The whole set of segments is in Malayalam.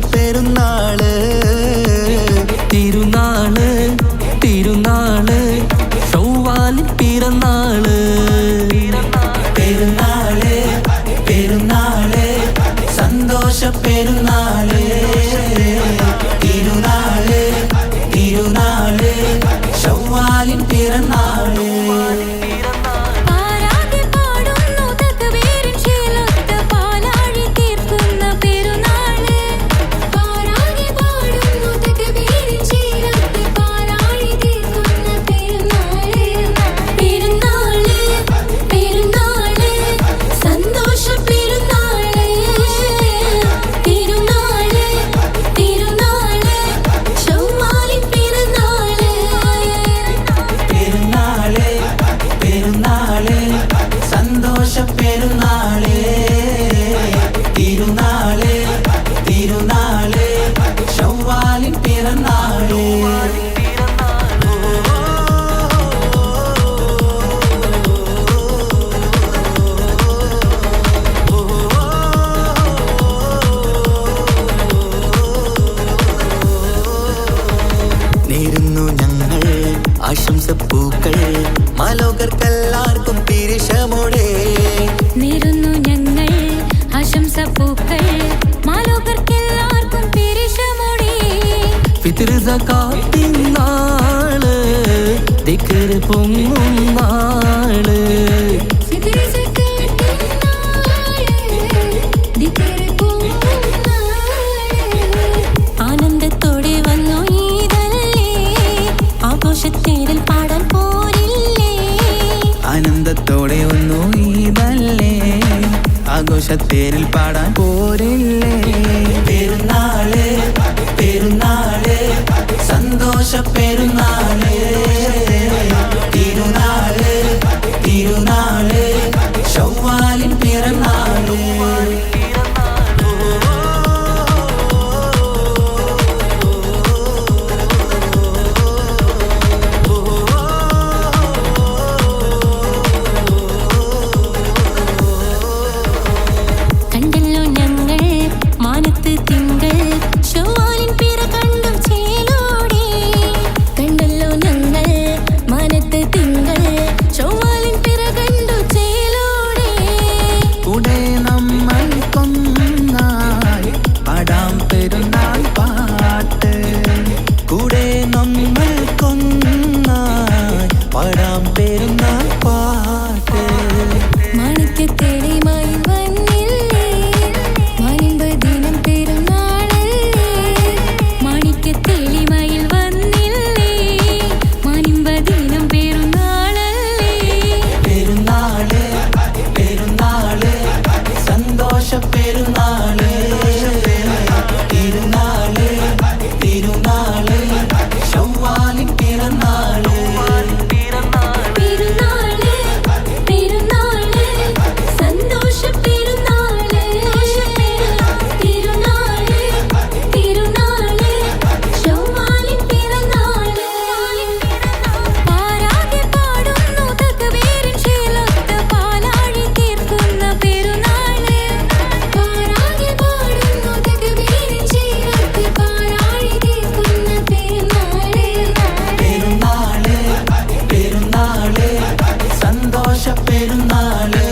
പെരുന്നാള് തിരുനാള് തിരുനാള് ചൊവ്വാലിൻ പിറന്നാള് പെരുന്നാള് പെരുന്നാള് സന്തോഷ പെരുന്നാള് തിരുനാള് തിരുനാള് ചൊവ്വാലിൻ പിറന്നാള് പെരുന്നാള് തിരുനാള് തിരുനാള് ചൊവ്വാലിൻ പിറന്നാള് നേരുന്നു ഞങ്ങൾ ആശംസപ്പൂക്കൾ മാലോകർക്കെല്ലാവർക്കും പിരിശമോടെ നേരുന്നു ഞങ്ങൾ ആശംസപ്പൂക്കൾ മാലോകർക്കെല്ലാവർക്കും പിരിശമോടെ ഫിത്ർ സകാത്തിൻ നാള് ദിക്ർ പൊങ്ങും നാള് ഫിത്ർ സകാത്തിൻ നാള് ദിക്ർ പൊങ്ങും നാള് ആനന്ദത്തോടെ വന്നു ഈദല്ലേ ആഘോഷത്തേരിൽ പാടാൻ പോരില്ലേ ആനന്ദത്തോടെ വന്നു ഈദല്ലേ ആഘോഷത്തേരിൽ പാടാൻ പോരില്ലേ പെരുന്നാള് പെരുന്നാള് സന്തോഷ പെരുന്നാള് തിരുനാള് തിരുനാള് ചൊവ്വാലിൻ പിറന്നാള് കണ്ടല്ലോ ഞങ്ങൾ മാനത്ത് തിങ്കൾ ചൊവ്വാലിൻ പിറ കണ്ടു ചേലോടെ കണ്ടല്ലോ ഞങ്ങൾ മാനത്ത് തിങ്കൾ ചൊവ്വാലിൻ പിറ കണ്ടു ചേലോടെ കൂടെ നമ്മൾ കൊന്നായി പാടാം പെരുന്നാൾ പാട്ട് കൂടെ നമ്മൾ കൊന്നായി പാടാം പെരുന്നാൾ പാട്ട് മാണിക്യത്തേടിമായി വന്നില്ലേ മാനിമ്പദിനം പെരുന്നാളല്ലേ മാണിക്യത്തേളിമയിൽ വന്നില്ലേ മാനിമ്പദിനം പെരുന്നാളല്ലേ പെരുന്നാള് പെരുന്നാള് സന്തോഷ പെരുന്നാള് തിരുനാള് തിരുനാള് ചൊവ്വാലിൻ പിറന്നാള് പെരുന്നാള് പെരുന്നാള് സന്തോഷ പെരുന്നാള് തിരുനാള് തിരുനാള് ചൊവ്വാലിൻ പിറന്നാള് പാരാകെ പാടുന്നു തക്ബീറിൻ ശീലത്ത് പാലാഴി തീർക്കുന്ന പെരുന്നാള് പാരാകെ പാടുന്നു തക്ബീറിൻ ശീലത്ത് പാലാഴി തീർക്കുന്ന പെരുന്നാള് പെരുന്നാള് പെരുന്നാള് സന്തോഷ പെരുന്നാള്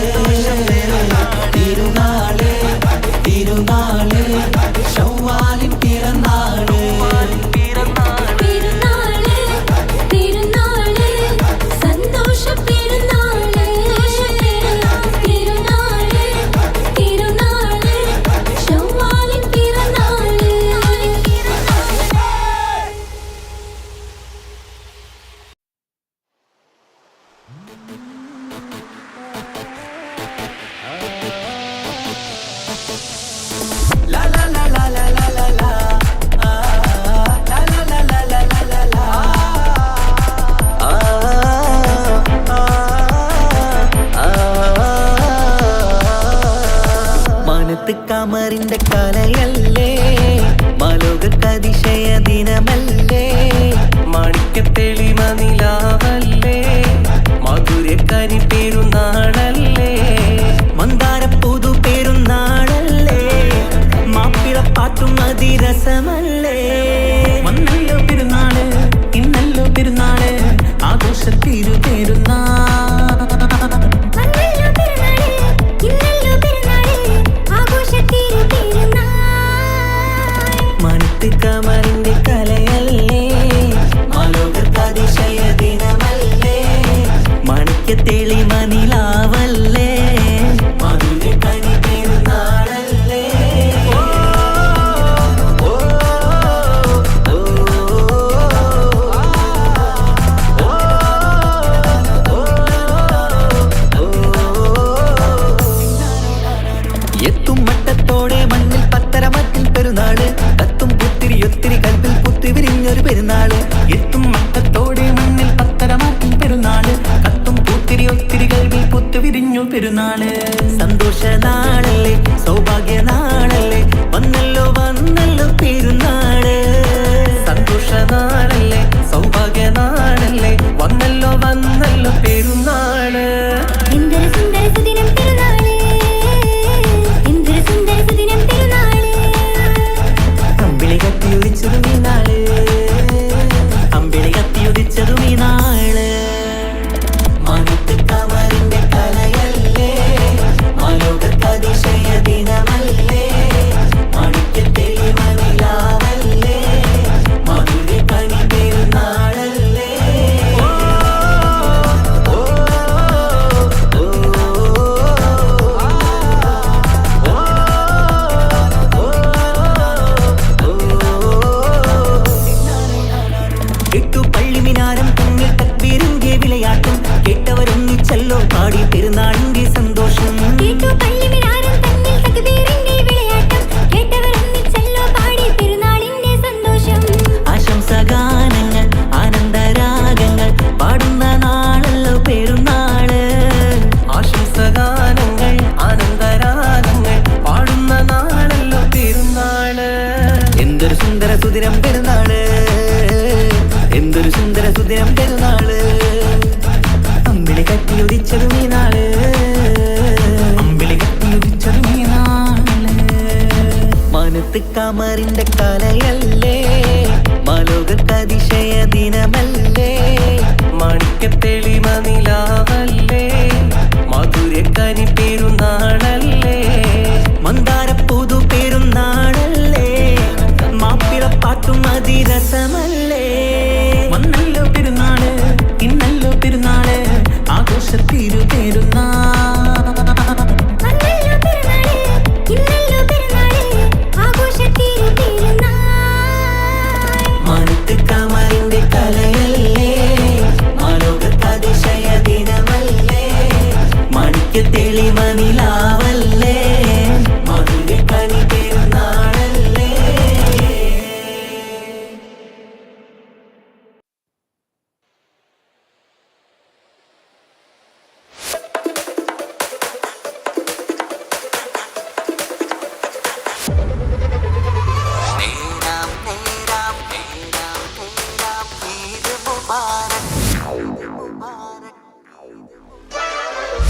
തിരുനാള് തിരുനാള് ചൊവ്വാലിൻ പിറന്നാള് പെരുന്നാള് പെരുന്നാള് സന്തോഷ പെരുന്നാള് തിരുനാള് തിരുനാള് ചൊവ്വാലിൻ പിറന്നാള് La la la la la la la la la la la la la la la la മാനത്ത് കമറിന്റെ കലയല്ലേ മാലോകർക്ക് അതിശയ ദിനമല്ലേ മാണിക്യത്തെളിമ നിലാവല്ലേ മാധുര്യക്കരി പെരുന്നാളല്ലേ മന്ദാര പുതു പെരുന്നാളല്ലേ മാപ്പിള പാട്ടും മതിര പെരുന്നാൾ മണിത്ത് കമറിന്റെ കലയല്ലേ മാലോകർക്കതിശയ ദിനമല്ലേ മണിക്ക് തെളിമ നിലാവല്ലേ മധുര കനി പെരുന്നാളല്ലേ എത്തും മട്ടത്തോടെ മണ്ണിൽ പത്തരമറ്റിൽ പെരുന്നാള് കത്തും പുത്തിരി ഒത്തിരി കൽപ്പിൽ പുത്തി വിരിഞ്ഞൊരു പെരുന്നാള് എത്തും മട്ടത്തോടെ മണ്ണിൽ പത്തരമറ്റിൽ പെരുന്നാള് കത്തും പുത്തിരി ഒത്തിരി കൽപ്പിൽ പുത്തി വിരിഞ്ഞു പെരുന്നാള് സന്തോഷ നാളല്ലേ സൗഭാഗ്യ നാളല്ലേ വന്നല്ലോ വന്നല്ലോ പെരുന്നാള് സന്തോഷ നാളല്ലേ സൗഭാഗ്യ നാളല്ലേ വന്നല്ലോ വന്നല്ലോ പെരുന്നാള് അമ്പിളി കത്തിയുദിച്ചതും ഈ നാള് അമ്പിളി കത്തിയുദിച്ചതും ഈ നാള് മണിത്ത് കമറിന്റെ കലയല്ലേ മാലോകർക്കതിശയ ദിനമല്ലേ മണിക്ക് തെളിമ നിലാവല്ലേ മധുര കനി പെരുന്നാളല്ലേ എട്ടു പള്ളിമിനാരം തന്നിൽ തക്ബീറിന്റെ വിളയാട്ടം കേട്ടവരൊന്നിച്ചല്ലോ പാടി പെരുന്നാളിന്റെ സന്തോഷം ആശംസഗാനങ്ങൾ ആനന്ദരാഗങ്ങൾ പാടുന്ന നാളല്ലോ പെരുന്നാള് ആശംസഗാനങ്ങൾ ആനന്ദരാഗങ്ങൾ പാടുന്ന നാളല്ലോ പെരുന്നാള് എന്തൊരു സുന്ദര സുദിനം പെരുന്നാള് എന്തൊരു സുന്ദര സുദിനം പെരുന്നാള് അമ്പിളി കത്തിയുദിച്ചതും ഈ നാള് അമ്പിളി കത്തിയുദിച്ചതും ഈ നാള് മനത്ത് കമറിന്റെ കലയല്ലേ മാലോകർക്കതിശയ ദിനമല്ലേ മണിക്ക് തെളിമ നിലാവല്ലേ മധുര കനി പെരുന്നാളല്ലേ മന്ദാര പുതു പെരുന്നാളല്ലേ മാപ്പിളപ്പാട്ടും അതിരസമല്ലേ വന്നല്ലോ പെരുന്നാള് ഇന്നല്ലോ പെരുന്നാള് ആഘോഷത്തിരു പെരുന്നാൾ മണിത്ത് കമറിന്റെ കലയല്ലേ മാലോകർക്കതിശയ ദിനമല്ലേ മണിക്ക് തെളിമ നിലാവല്ലേ മധുര കനി പെരുന്നാളല്ലേ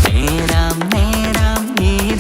നേരാം നേരാം ഈദ്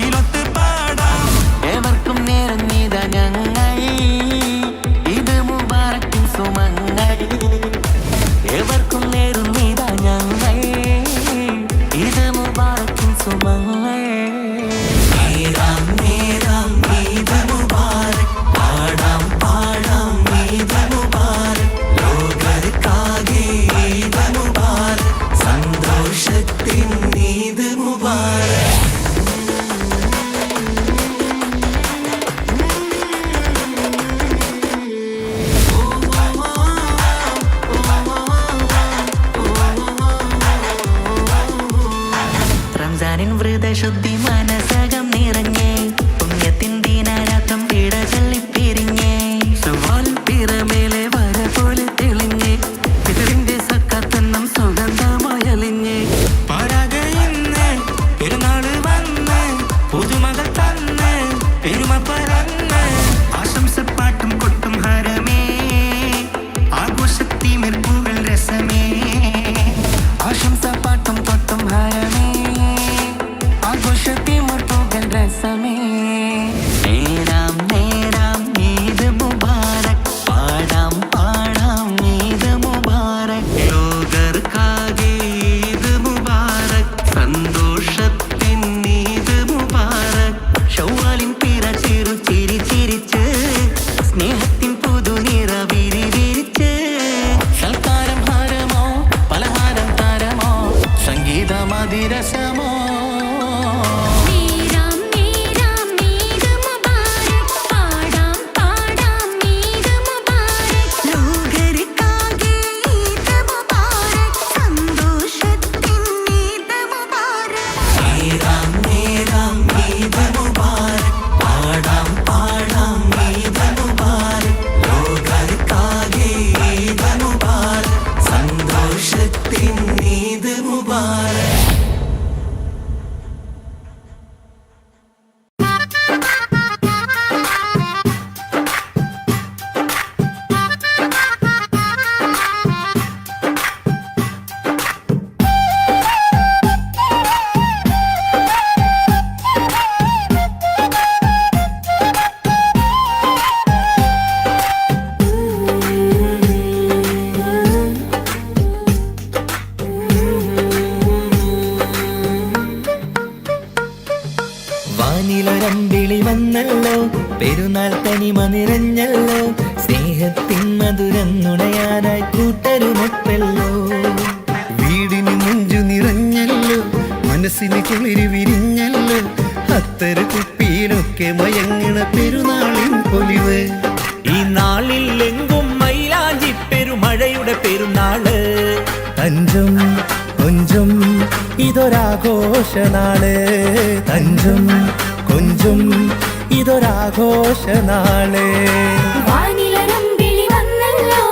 ഈലൊത്ത് പാടാം. ഏവർക്കും നേരുന്നിത ഞങ്ങൾ, ഇത് മുബാറക്കിൻ സുമങ്ങൾ. ഏവർക്കും നേരുന്നിത ഞങ്ങൾ, ഇത് മുബാറക്കിൻ സുമങ്ങൾ. നേരാം നേരാം ഈദ് മുബാറക്, പാടാം പാടാം ഈദ് മുബാറക്. ലോകർക്കാകെ ഈദ് മുബാറക്, സന്തോഷത്തിൻ ഈദ് മുബാറക്. റംസാനിൻ വ്രതശുദ്ധി മനസകം നിറഞ്ഞേ, പുണ്യത്തിൻ ദീനാരാത്രം പിട ചൊല്ലിപ്പിരിഞ്ഞേ. ശവ്വാൽ പിറമേലെ വര പോലെ തെളിഞ്ഞേ, പിതറിന്റെ സക്കാത്തെന്നും സുഗന്ധമയലിഞ്ഞേ. പാരാകയിന്ന് പെരുന്നാള് വന്ന്, പുതുമകൾ തന്ന് പെരുമ പറന്ന്. ആശംസപ്പാട്ടും കൊട്ടും ഹരമേ, ആഘോഷത്തി മെർപ്പുകൾ രസമേ. ആശംസപ്പാട്ടും കൊട്ടും ഹരമേ, ആഘോഷത്തി മെർപ്പുകൾ രസമേ. നേരാം നേരാം ഈദ് മുബാറക്, പാടാം പാടാം ഈദ് മുബാറക്. ലോകർക്കാകെ ഈദ് മുബാറക്, സന്തോഷത്തിൻ ഈദ് മുബാറക്. ശവ്വാലിൻ പിറ ചിരു ചിരി ചിരിച്ച്, സ്നേഹത്തിൻ പുതുനിറ വിരി വിരിച്ച്. സൽക്കാരം ഹാരമോ പലഹാരം താരമോ, സംഗീതമതിരസമോ. നേരാം നേരാം ഈദ് മുബാറക്, പാടാം പാടാം ഈദ് മുബാറക്. ലോകർക്കാകെ ഈദ് മുബാറക്, സന്തോഷത്തിൻ ഈദ് മുബാറക്. നേരാം നേരാം ഈദ് മുബാറക്, പാടാം പാടാം ഈദ് മുബാറക്. ലോകർക്കാകെ ഈദ് മുബാറക്, സന്തോഷത്തിൻ ഈദ് മുബാറക്. വാനിലൊരമ്പിളി വന്നല്ലോ, പെരുന്നാൾ തനിമ നിറഞ്ഞല്ലോ. സ്നേഹത്തിൻ മധുരം നുണയാനായി കൂട്ടരുമൊപ്പല്ലോ. വീടിന് മുഞ്ചു നിറഞ്ഞല്ലോ, മനസ്സിന് കുളിര് വിരിഞ്ഞല്ലോ. അത്തര കുപ്പിയിലൊക്കെ മയങ്ങണ പെരുന്നാളിൻ പൊലിവ്. ഈ നാളിൽ എങ്കും മൈലാഞ്ചി പെരുമഴയുടെ പെരുന്നാള്. തഞ്ചം കൊഞ്ചം ഇതൊരാഘോഷനാള്, തഞ്ചും കൊഞ്ചും ഇതൊരാഘോഷനാള്. വാനിലൊരമ്പിളി വന്നല്ലോ,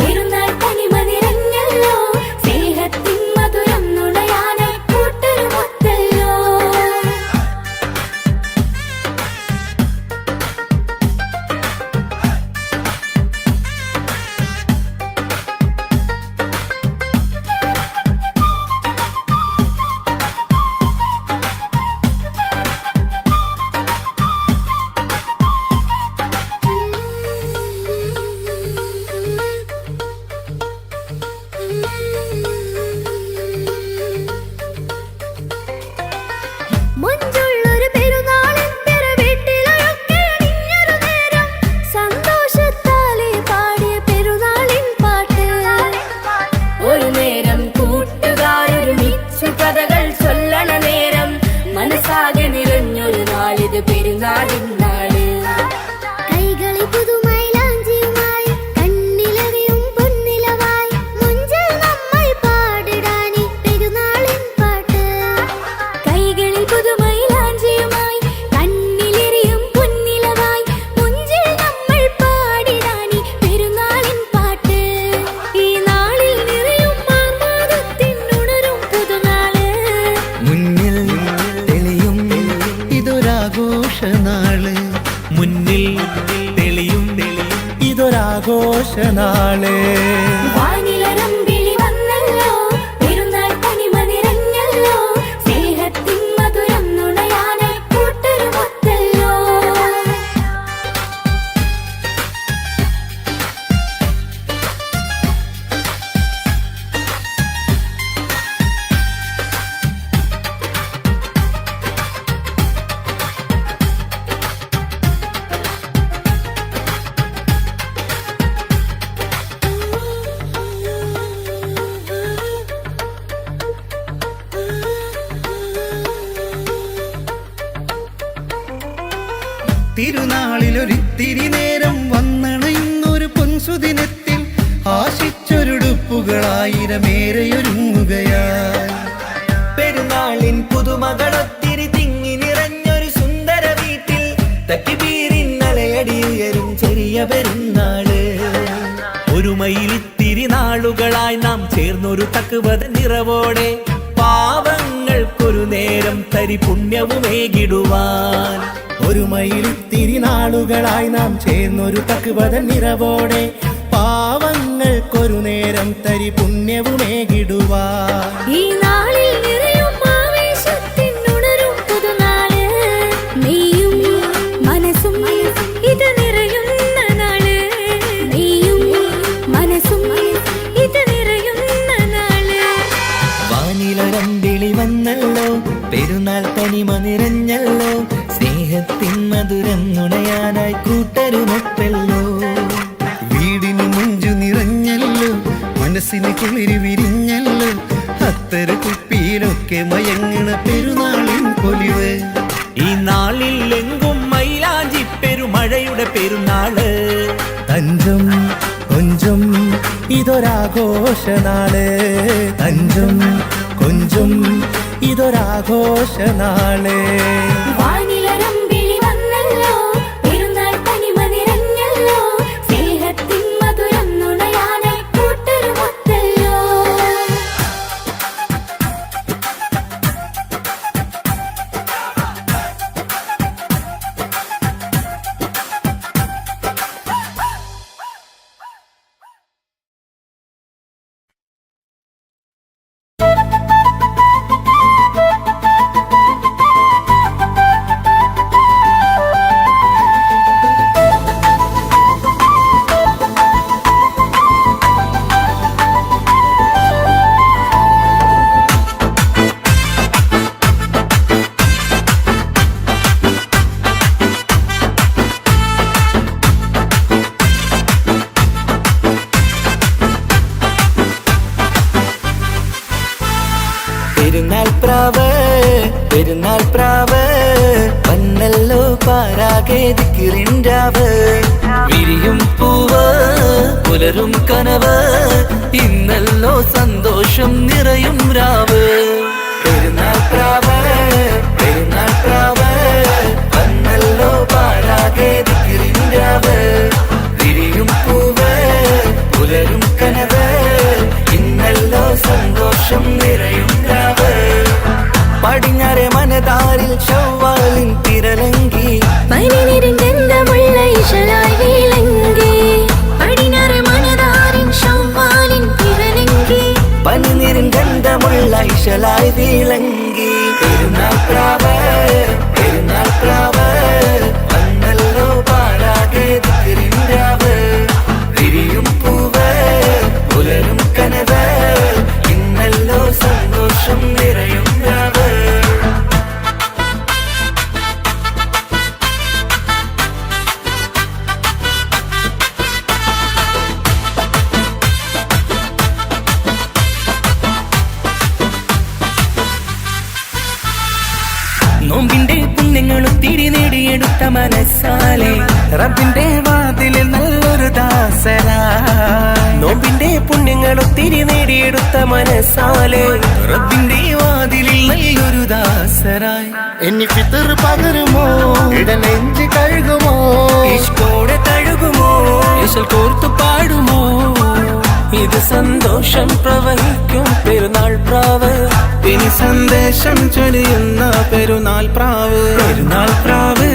പെരുന്നാൾ തനിമ നിറഞ്ഞല്ലോ. സ്നേഹത്തിൻ മധുരം നുണയാനായി കൂട്ടരുമൊത്തല്ലോ. മുഞ്ചുള്ളൊരു പെരുന്നാളിൻ പിറ വീട്ടിലൊക്കെ അണിഞ്ഞൊരു നേരം, സന്തോഷത്താലെ പാടിയ പെരുന്നാളിൻ പാട്ട്. ഒരു നേരം കൂട്ടുകാരൊരുമിച്ചു കഥകൾ ചൊല്ലണ നേരം, മനസ്സാകെ നിറഞ്ഞൊരു നാളിത് പെരുന്നാളിൻ നാള്. കൈകളിൽ പുതുമൈലാഞ്ചിയുമായി, കണ്ണിലറിയും പൊന്നിലവായി, മുഞ്ചിൽ നമ്മൾ പാടിടാനി പെരുന്നാളിൻ പാട്ട്. കൈകളിൽ പുതുമൈലാഞ്ചിയുമായി, കണ്ണിലെറിയും പൊന്നിലവായി, മുഞ്ചിൽ നമ്മൾ പാടിടാനി പെരുന്നാളിൻ പാട്ട്. ഈ നാളിൽ നിറയും ആർമാദത്തിൻ ഉണരും പുതുനാള്. മുന്നിൽ തെളിയും ഇതൊരാഘോഷനാള്. മുന്നിൽ തെളിയും ഇതൊരാഘോഷനാള്. വാനിലൊരമ്പിളി വന്നല്ലോ, പെരുന്നാൾ തനിമ നിറഞ്ഞല്ലോ. സ്നേഹത്തിൻ മധുരം നുണയാനായി കൂട്ട തിരുനാളിലൊരിത്തിരി നേരം വന്നണയുന്നൊരു പൊൻസുദിനത്തിൽ ആശിച്ചൊരുടുപ്പുകളായിരമേറെയൊരുങ്ങുകയായി. പെരുന്നാളിൻ പുതുമകളൊത്തിരി തിങ്ങി നിറഞ്ഞൊരു സുന്ദര വീട്ടിൽ തക്കിബീരിന്നലയടിയുയരും ചെറിയ പെരുന്നാള്. ഒരു മയിലിത്തിരി നാളുകളായി നാം ചേർന്നൊരു തക്കുവത നിറവോടെ പാവങ്ങൾക്കൊരു നേരം തരി പുണ്യവുമേകിടുവാൻ. ഒരു മയിലിത്തിരി നാളുകളായി നാം ചേർന്നൊരു തക്കുവത നിറവോടെ പാവങ്ങൾക്കൊരു നേരം തരി പുണ്യവുമേകിടുവാൻ. ഈ നാളിൽ നിറയും ആവേശത്തിനുണരും പുതുനാള്. നീയും മനസ്സും ഇത് നിറയുന്ന നാള്. നീയും മനസ്സും ഇത് നിറയുന്ന നാള്. വാനിലൊരമ്പിളി വന്നല്ലോ, പെരുന്നാൾ തനിമ നിറഞ്ഞല്ലോ, സ്നേഹത്തിൻ മധുരം നുണയാനായി കൂട്ടരുമൊപ്പല്ലോ. വീടിന് മുഞ്ചു നിറഞ്ഞല്ലോ, മനസ്സിന് കുളിര് വിരിഞ്ഞല്ലോ, അത്തര കുപ്പിയിലൊക്കെ മയങ്ങണ പെരുന്നാളിൻ പൊലിവ്. ഈ നാളിൽ എങ്കും മൈലാഞ്ചി പെരുമഴയുടെ പെരുന്നാള്. തഞ്ചം കൊഞ്ചം ഇതൊരാഘോഷനാള്. തഞ്ചം കൊഞ്ചം ഇതൊരാഘോഷനാള്. വാനിലൊരമ്പിളി വന്നല്ലോ, പെരുന്നാൾ തനിമ നിറഞ്ഞല്ലോ, സ്നേഹത്തിൻ മധുരം നുണയാനായി കൂട്ടരുമൊത്തല്ലോ. പെരുന്നാൾ പ്രാവ് പെരുന്നാൾ പ്രാവ് വന്നല്ലോ പാരാകെ ദിക്റിൻരാവ്. വിരിയും പൂവ് പുലരും കനവ്, ഇന്നല്ലോ സന്തോഷം നിറയും രാവ്. പെരുന്നാൾ പ്രാവ് പെരുന്നാൾ പ്രാവ് വന്നല്ലോ പാരാകെ ദിക്റിൻരാവ്. വിരിയും പൂവ് പുലരും കനവ്, ഇന്നല്ലോ സന്തോഷം നിറയും രാവ്. പടിഞ്ഞാറെ മനതാരിൽ ശവ്വാലിൻ തിരലങ്കി, പനിനിരന്തമുള്ള ഇശലായി വിളങ്ങി. പടിഞ്ഞാറ് മനതാരിൻ ശവ്വാലിൻ തിരലങ്കി, പനിനിരിൻ ഗന്ധമുള്ള ഇശലായി വിളങ്ങി. പെരുന്നാൾ പ്രാവ് പെരുന്നാൾ പ്രാവ് വന്നല്ലോ പാരാകെ ദിക്റിൻരാവ്. വിരിയും പൂവ് പുലരും കനവ്, ഇന്നല്ലോ സന്തോഷം നിറയും രാവ്. നോമ്പിന്റെ പുണ്യങ്ങളും തിരി നേടിയെടുത്ത മനസ്സാലെ റബ്ബിന്റെ വാതിലിൽ നല്ലൊരു ദാസരായി. നോമ്പിന്റെ പുണ്യങ്ങളും തിരി നേടിയെടുത്ത മനസ്സാലെ റബ്ബിന്റെ വാതിലിൽ നല്ലൊരു ദാസരായി. എന്നെ ഫിത്തർ പകരുമോ, ഇടനെഞ്ച് കഴുകുമോ, ഇഷ്കോടെ തഴുകുമോ, ഇശൽ കോർത്തു പാടുമോ. ഇത് സന്തോഷം പ്രവഹിക്കും പെരുന്നാൾ പ്രാവ്. ഇനി സന്ദേശം ചൊരിയുന്ന പെരുന്നാൾ പ്രാവ്. പെരുന്നാൾ പ്രാവ്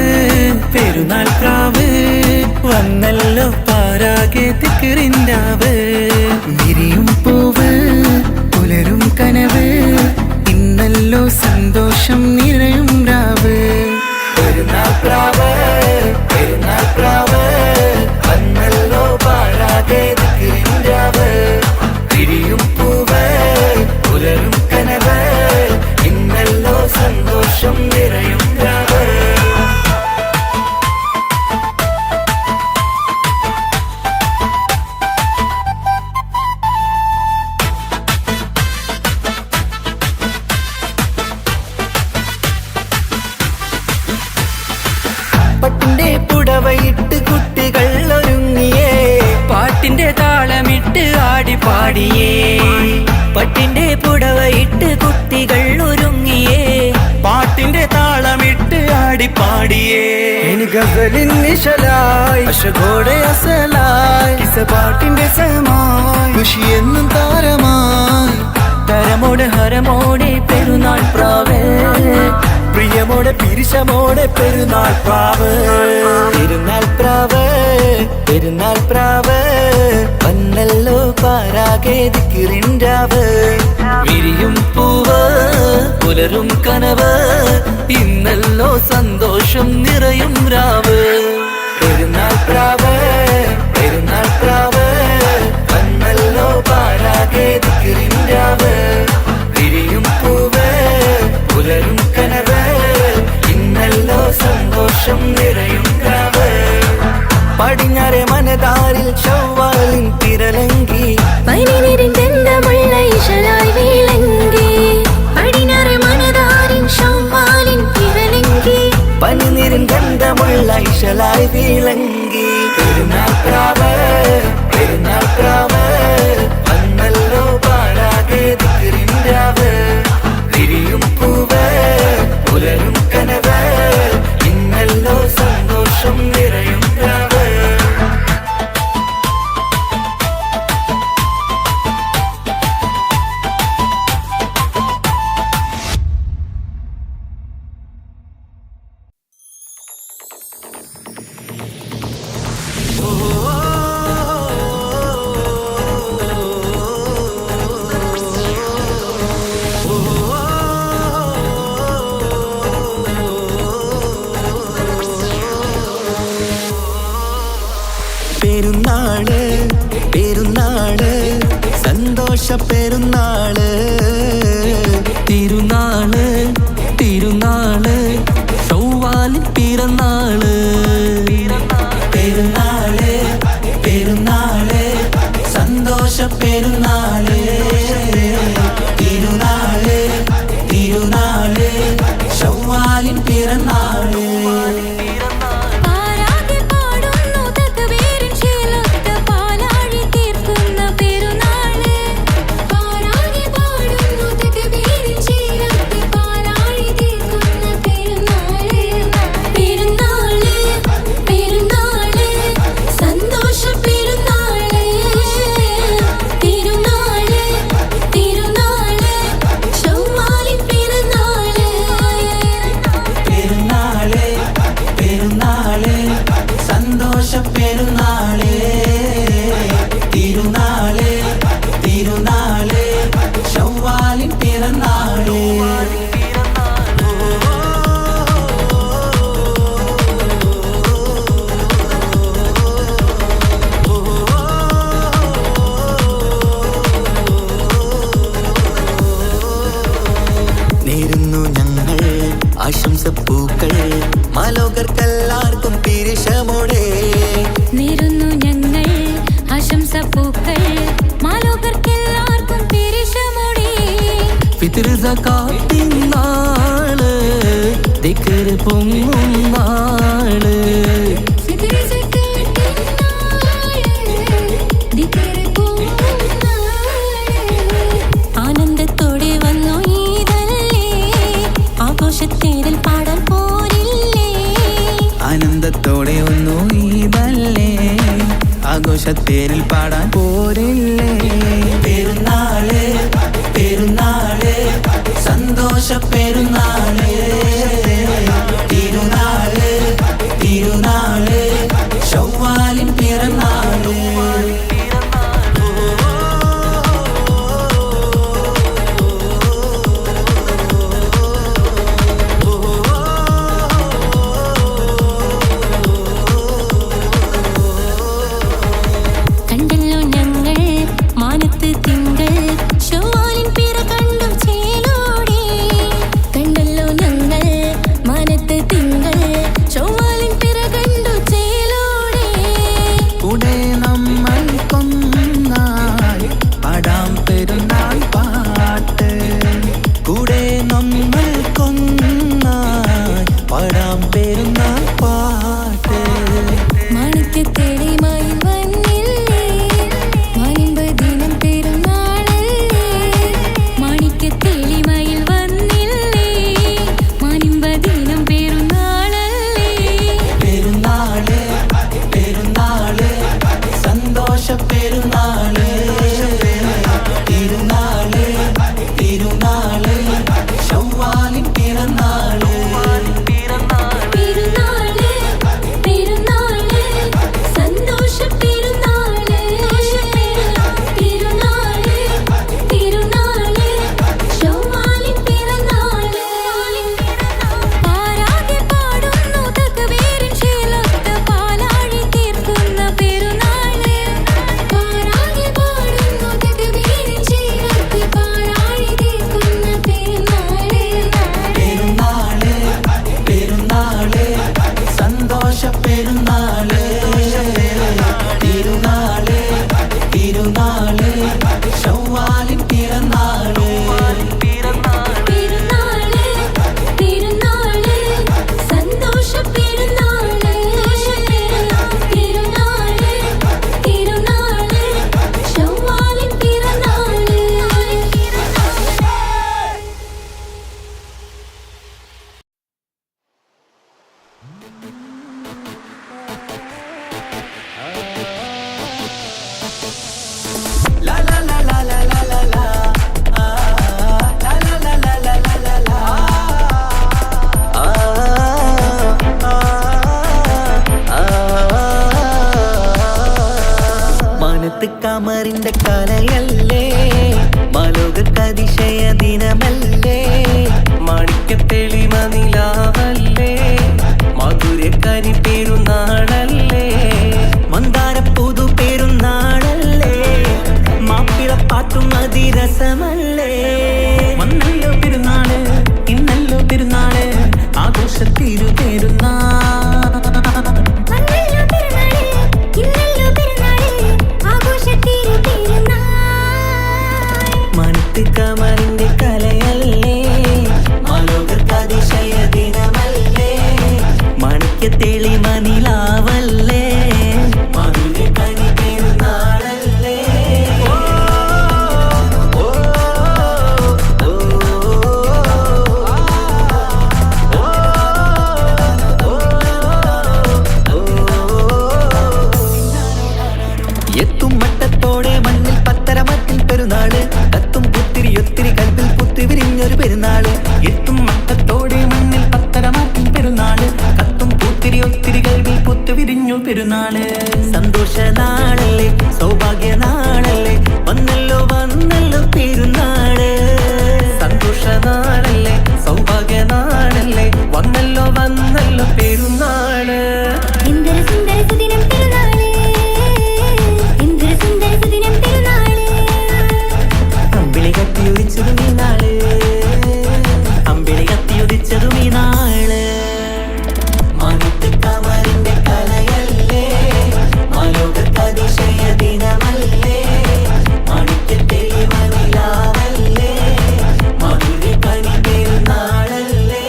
പെരുന്നാൾ പ്രാവ് വന്നല്ലോ പാരാകെ ദിക്റിൻരാവ്. വിരിയും പൂവ് പുലരും കനവ്, ഇന്നല്ലോ സന്തോഷം നിറയും രാവ്. പെരുന്നാൾ പ്രാവ് പെരുന്നാൾ പ്രാവ് വന്നല്ലോ പാരാകെ ദിക്റിൻരാവ്. വിരിയും പൂവ് പുലരും കനവ്, ഇന്നല്ലോ സന്തോഷം നിറയും രാവ്. പട്ടിന്റെ പുടവയിട്ട് കുട്ടികൾ ഒരുങ്ങിയേ പാട്ടിന്റെ താളമിട്ട് ആടി പാടിയേ പട്ടിന്റെ പുടവയിട്ട് കുട്ടികൾ ഒരുങ്ങിയേ പാട്ടിന്റെ താളമിട്ട് ആടി പാടിയേ ഇനി ഗസലിൻ നിശലായി അശകോടെ അസലായി കിസ പാട്ടിന്റെ സമായി ഖുഷി എന്നും താരമായി തരമോടെ ഹരമോടെ പെരുന്നാൾ പ്രാവേ പ്രിയമോടെ പിരിശമോടെ പെരുന്നാൾ പ്രാവ് പെരുന്നാൾ പ്രാവ് പെരുന്നാൾ പ്രാവ് വന്നല്ലോ പാരാകെ ദിക്റിൻരാവ് വിരിയും പൂവ് പുലരും കനവ് ഇന്നല്ലോ സന്തോഷം നിറയും രാവ് പെരുന്നാൾ പ്രാവ് പെരുന്നാൾ പ്രാവ് വന്നല്ലോ പാരാകെ ദിക്റിൻരാവ് വിരിയും പൂവ് പുലരും കനവ് ഇന്നല്ലോ സന്തോഷം നിറയും രാവ് പടിഞ്ഞാറെ മനതാരിൽ ചൊവ്വാലിൻ തിരലങ്കി പനിനിരന്തമുള്ള ഇശലായി വിളങ്ങി പടിഞ്ഞാറ് മനതാരിൻ ശവ്വാലിൻ തിരലങ്കി പനിനിരിൻ ഗന്ധമുള്ള ഇശലായി വിളങ്ങി പെരുന്നാൾ പ്രാവ് പെരുന്നാൾ പ്രാവ് വന്നല്ലോ പാടാകെ ദിക്റിൻരാവ് വിരിയും പൂവ് പുലരും കനവ് ഇന്നല്ലോ സന്തോഷം നിറയും രാവ് പെരുന്നാള് പെരുന്നാള് സന്തോഷ പെരുന്നാള് തിരുനാള് തിരുനാള് ചൊവ്വാലിൻ പിറന്നാള് പെരുന്നാള് പെരുന്നാള് സന്തോഷ പെരുന്നാള് തിരുനാള് തിരുനാള് ചൊവ്വാലിൻ പിറന്നാള് പാരാകെ പാടുന്നു തക്ബീരിൻ ശീലത്ത് പാലാഴി തീർക്കുന്ന പെരുന്നാള് പാരാകെ പാടുന്നു തക്ബീരിൻ ശീലത്ത് പാലാഴി തീർക്കുന്ന പെരുന്നാള് പെരുന്നാള് പെരുന്നാള് സന്തോഷ പെരുന്നാള് തിരുനാള് തിരുനാള് ചൊവ്വാലിൻ പിറന്നാള് പെരുന്നാള് പെരുന്നാള് സന്തോഷ പെരുന്നാള് തിരുനാള് തിരുനാള് ചൊവ്വാലിൻ പിറന്നാള് നേരുന്നു ഞങ്ങൾ ആശംസപ്പൂക്കൾ മാലോകർക്കെല്ലാവർക്കും പിരിശമോടെ നേരുന്നു ഞങ്ങൾ ആശംസപ്പൂക്കൾ മാലോകർക്കെല്ലാവർക്കും പെരിശമോടെ ഫിത്ർ സകാത്തിൻ നാള് ദിക്ർ പൊങ്ങും നാള് ഫിത്ർ സകാത്തിൻ നാള് ദിക്ർ പൊങ്ങും നാള് ആനന്ദത്തോടെ വന്നു ഈദല്ലേ ആഘോഷത്തേരിൽ പാടാൻ പോരില്ലേ ആനന്ദത്തോടെ ഒന്നു ഈദല്ലേ ആഘോഷത്തേരിൽ പാടാൻ പോരില്ലേ പെരുന്നാള് പെരുന്നാള് സന്തോഷ പെരുന്നാള് തിരുനാള് തിരുനാള് ചൊവ്വാലിൻ പിറന്നാള് കണ്ടല്ലോ ഞങ്ങൾ മാനത്ത് തിങ്കൾ ചൊവ്വാലിൻ പിറ കണ്ടു ചേലോടെ കണ്ടല്ലോ ഞങ്ങൾ La la la la la la la la. La la la la la la la la. മാനത്ത് കമറിന്റെ കലയല്ലേ മാലോകതിശയ ദിനമല്ലേ മാണിക്യത്തെളിമ നിലാവല്ലേ മധുരക്കരി പെരുന്നാളല്ലേ മന്ദാര പുതു പെരുന്നാളല്ലേ മാപ്പിളപ്പാട്ടും അതിരസമല്ലേ വന്നല്ലോ പെരുന്നാള് ഇന്നല്ലോ പെരുന്നാള് ആഘോഷത്തിരു പെരുന്നാൾ കമറിന്റെ കലയല്ലേ മാലോകതിശയ ദിനമല്ലേ മാണിക്യത്തെളിമ നിലാവല്ലേ മധുരക്കനി പെരുന്നാളല്ലേ എത്തും മട്ടത്തോടെ മണ്ണിൽ പത്തരമറ്റിൽ പെരുന്നാള് കത്തും ഒത്തിരി കൽപ്പിൽ പുത്തിവിരിഞ്ഞൊരു പെരുന്നാള് എത്തും മട്ടത്തോടെ മണ്ണിൽ പത്തരമാറ്റിൻ പെരുന്നാള് കത്തും ഒത്തിരി കൽവിൽ പുത്തുവിരിഞ്ഞു പെരുന്നാള് സന്തോഷ നാളല്ലേ സൗഭാഗ്യ നാളല്ലേ വന്നല്ലോ പെരുന്നാള് സന്തോഷ നാളല്ലേ സൗഭാഗ്യ നാളല്ലേ വന്നല്ലോ പെരുന്നാള് അമ്പിളി കത്തിയുദിച്ചതും ഈ നാള് മാനത്ത് കമറിന്റെ കലയല്ലേ മാലോകതിശയ ദിനമല്ലേ മാണിക്യത്തെളിമ നിലാവല്ലേ മധുരക്കനി പെരുന്നാളല്ലേ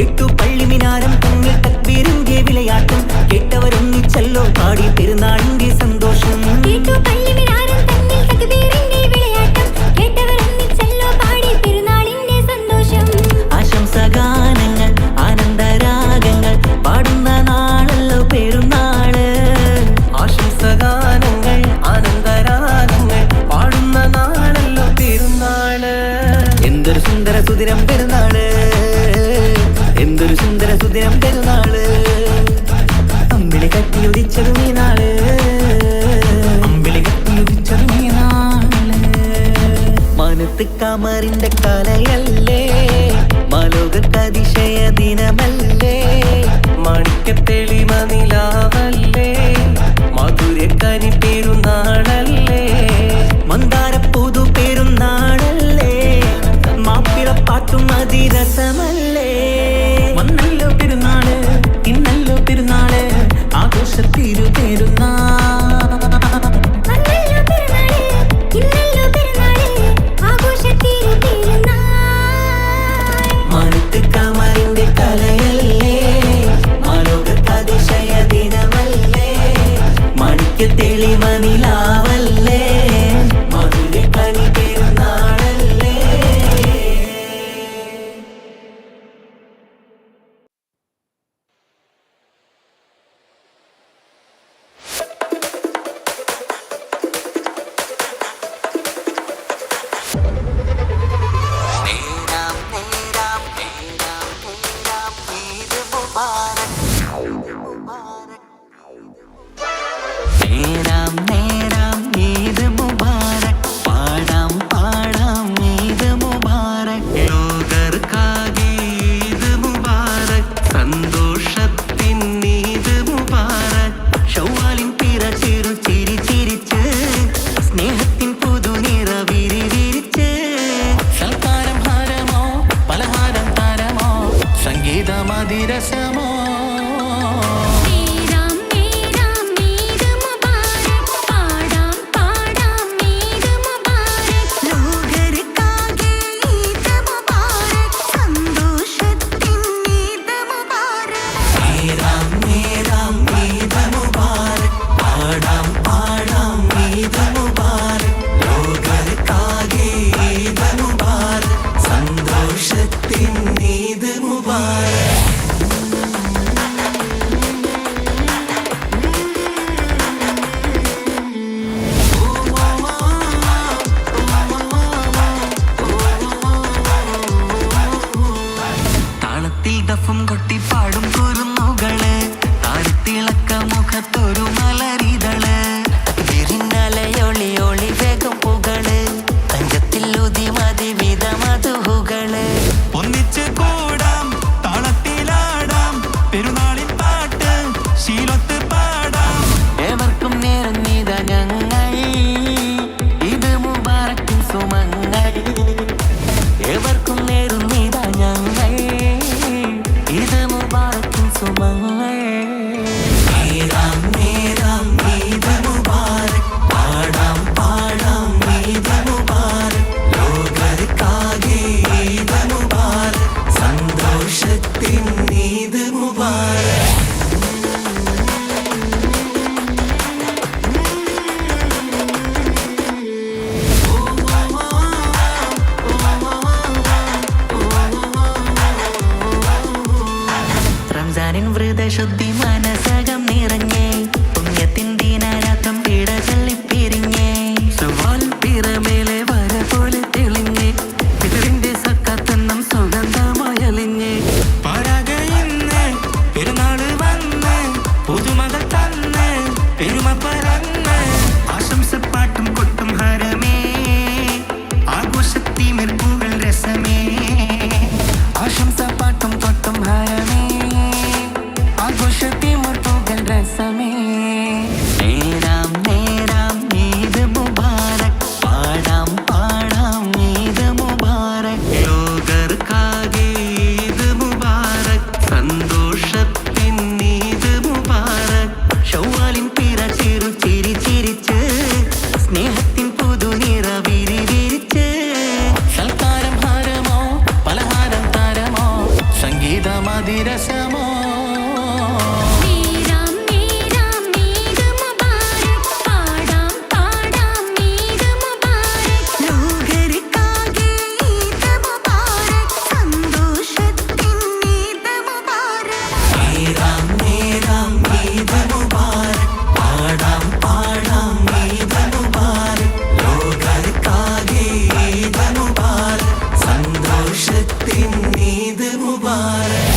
എട്ടു പള്ളിമിനാരം തമ്മിൽ തക്ബീറിന്റെ വിളയാട്ടം കേട്ടവരൊന്നിച്ചല്ലോ പാടി പെരുന്നാളിന്റെ സന്തോഷം ആശംസഗാനങ്ങൾ ആനന്ദരാഗങ്ങൾ പാടുന്ന നാളല്ലോ പെരുന്നാള് ആശംസഗാനങ്ങൾ ആനന്ദരാഗങ്ങൾ പാടുന്ന നാളല്ലോ പെരുന്നാള് എന്തൊരു സുന്ദര സുദിനം പെരുന്നാള് എന്തൊരു സുന്ദര സുദിനം പെരുന്നാള് അമ്പിളി കത്തിയുദിച്ചതും ഈ നാള് മാനത്ത് കമറിന്റെ കലയല്ലേ മാലോകതിശയ ദിനമല്ലേ മാണിക്യത്തെളിമ നിലാവല്ലേ മധുരക്കനി പെരുന്നാളല്ലേ മന്ദാര പുതു പെരുന്നാളല്ലേ മാപ്പിളപ്പാട്ടും അതിരസമല്ലേ വന്നല്ലോ പെരുന്നാള് ഇന്നല്ലോ പെരുന്നാള് ആഘോഷത്തിരു പെരുന്നാൾ മാനത്ത് കമറിന്റെ കലയല്ലേ മാലോകതിശയ ദിനമല്ലേ മാണിക്യത്തെളിമ നിലാവല്ലേ മധുരക്കനി പെരുന്നാളല്ലേ നേരാം നേരമല്ലേ നേരാം നേരാം ഈദ് മുബാരക് പാടാം പാടാം ഈദ് മുബാരക് ലോകർക്കാകെ ഈദ് മുബാരക് സന്തോഷത്തിൻ ഈദ് മുബാരക് റംസാനിൻ വ്രതശുദ്ധി മനസകം നിറഞ്ഞേ പുണ്യത്തിൻ ദീനാരാത്രം പീഡ ചൊല്ലിപ്പിരിഞ്ഞേ സുവാൽ പിറമേലെ വര പോലെ തെളിഞ്ഞേ പിതറിന്റെ സക്കാത്തെന്നും സുഗന്ധമയലിഞ്ഞേ പാരാകയിന്ന് പെരുന്നാള് വന്ന് പുതുമകൾ തന്ന് പെരുമ പറന്ന് ആശംസപ്പാട്ടും കൊട്ടും ഹരമേ ആഘോഷത്തിമിൽ പൂകൾ രസമേ ആശംസപ്പാട്ടും കൊട്ടും ഹരമേ ആഘോഷത്തിമിൽ പൂകൾ രസമേ നേരാം നേരാം ഈദ് മുബാരക് പാടാം പാടാം ഈദ് മുബാരക് ലോകർക്കാകെ ഈദ് മുബാരക് സന്തോഷത്തിൻ ഈദ് മുബാരക് ശൗവാലിൻ പിറ ചിരു ചിരി ചിരിച്ച് സ്നേഹത്തിൻ പുതുനിറ വിരി വിരിച്ച് സൽക്കാരം ഹാരമോ പലഹാരം താരമോ സംഗീതമതിരസമോ നേരാം നേരാം ഈദ് മുബാരക് പാടാം പാടാം ഈദ് മുബാരക് ലോകർക്കാകെ ഈദ് മുബാരക് സന്തോഷത്തിൻ ഈദ് മുബാരക് നേരാം നേരാം ഈദ് മുബാരക് പാടാം പാടാം ഈദ് മുബാരക് ലോകർക്കാകെ ഈദ് മുബാരക് സന്തോഷത്തിൻ ഈദ് മുബാരക്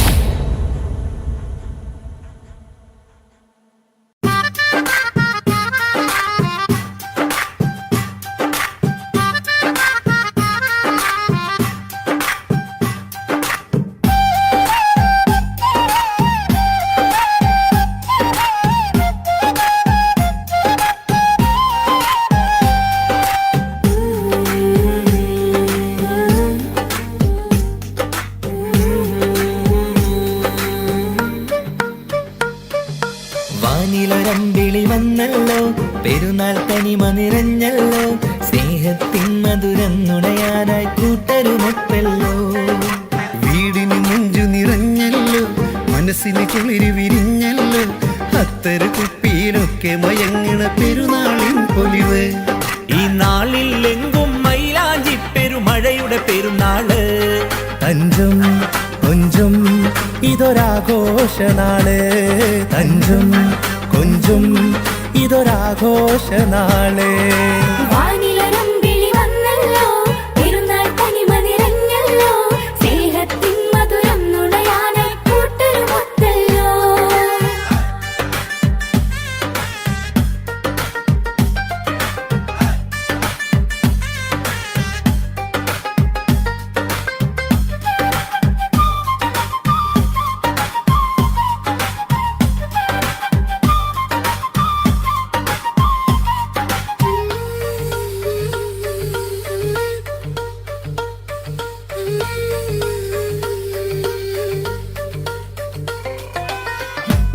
വാനിലൊരമ്പിളി വന്നല്ലോ പെരുന്നാൾ തനിമ നിറഞ്ഞല്ലോ സ്നേഹത്തിൻ മധുരം നുണയാനായി കൂട്ടരുമൊത്തല്ലോ വീടിന് നെഞ്ചു നിറഞ്ഞല്ലോ മനസ്സിന് കുളിര് വിരിഞ്ഞല്ലോ അത്തര കുപ്പിയിലൊക്കെ മയങ്ങണ പെരുന്നാളിൻ പൊലിവ് ഈ നാളിൽ എങ്കും മൈലാഞ്ചി പെരുമഴയുടെ പെരുന്നാള് തഞ്ചം കൊഞ്ചും ഇതൊരാഘോഷനാള് തഞ്ചം കൊഞ്ചും ഇതൊരാഘോഷനാള് വാനിലൊരമ്പിളി വന്നല്ലോ പെരുന്നാൾ തനിമ നിറഞ്ഞല്ലോ സ്നേഹത്തിൻ മധുരം നുണയാനായി കൂട്ടരുമൊത്തല്ലോ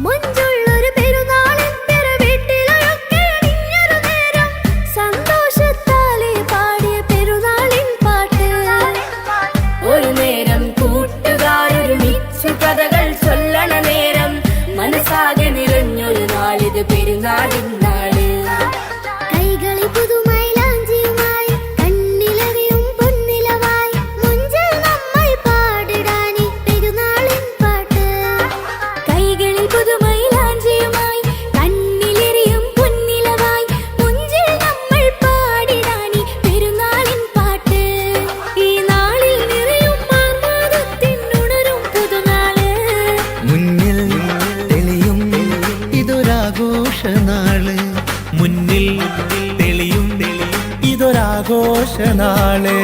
മുഞ്ചുള്ളൊരു പെരുന്നാളിൻ തിര വീട്ടിലൊക്കെ അണിഞ്ഞൊരു നേരം സന്തോഷത്താലെ പാടിയ പെരുന്നാളിൻ പാട്ട് ഒരു നേരം കൂട്ടുകാരൊരുമിച്ചു കഥകൾ ചൊല്ലണ നേരം മനസ്സാകെ നിറഞ്ഞൊരു നാളിത് പെരുന്നാളിൻ നാള് കൈകളിൽ പുതുമൈലാഞ്ചിയുമായി കണ്ണിലറിയും പൊന്നിലവായി മുഞ്ചിൽ നമ്മൾ പാടിടാനി പെരുന്നാളിൻ പാട്ട് കൈകളിൽ പുതുമൈലാഞ്ചിയുമായി കണ്ണിലെറിയും പൊന്നിലവായി മുഞ്ചിൽ നമ്മൾ പാടിടാനി പെരുന്നാളിൻ പാട്ട് ഈ നാളിൽ നിറയും ആർമാദത്തിൻ ഉണരും പുതുനാള് മുന്നിൽ തെളിയും ഇതൊരാഘോഷനാള് മുന്നിൽ തെളിയും ഇതൊരാഘോഷനാള്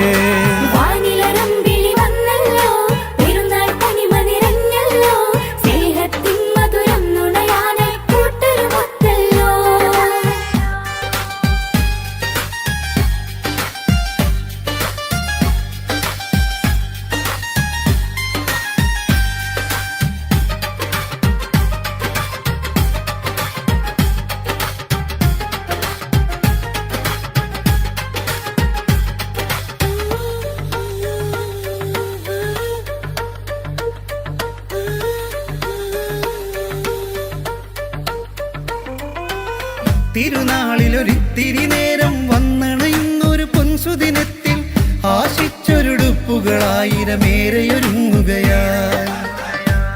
വാനിലൊരമ്പിളി വന്നല്ലോ പെരുന്നാൾ തനിമ നിറഞ്ഞല്ലോ സ്നേഹത്തിൻ മധുരം നുണയാനായി കൂട്ടരുമൊത്തല്ലോ തിരുനാളിലൊരിത്തിരി നേരം വന്നണയുന്നൊരു പൊൻസുദിനത്തിൽ ആശിച്ചൊരുടുപ്പുകളായിരമേറെയൊരുങ്ങുകയായി.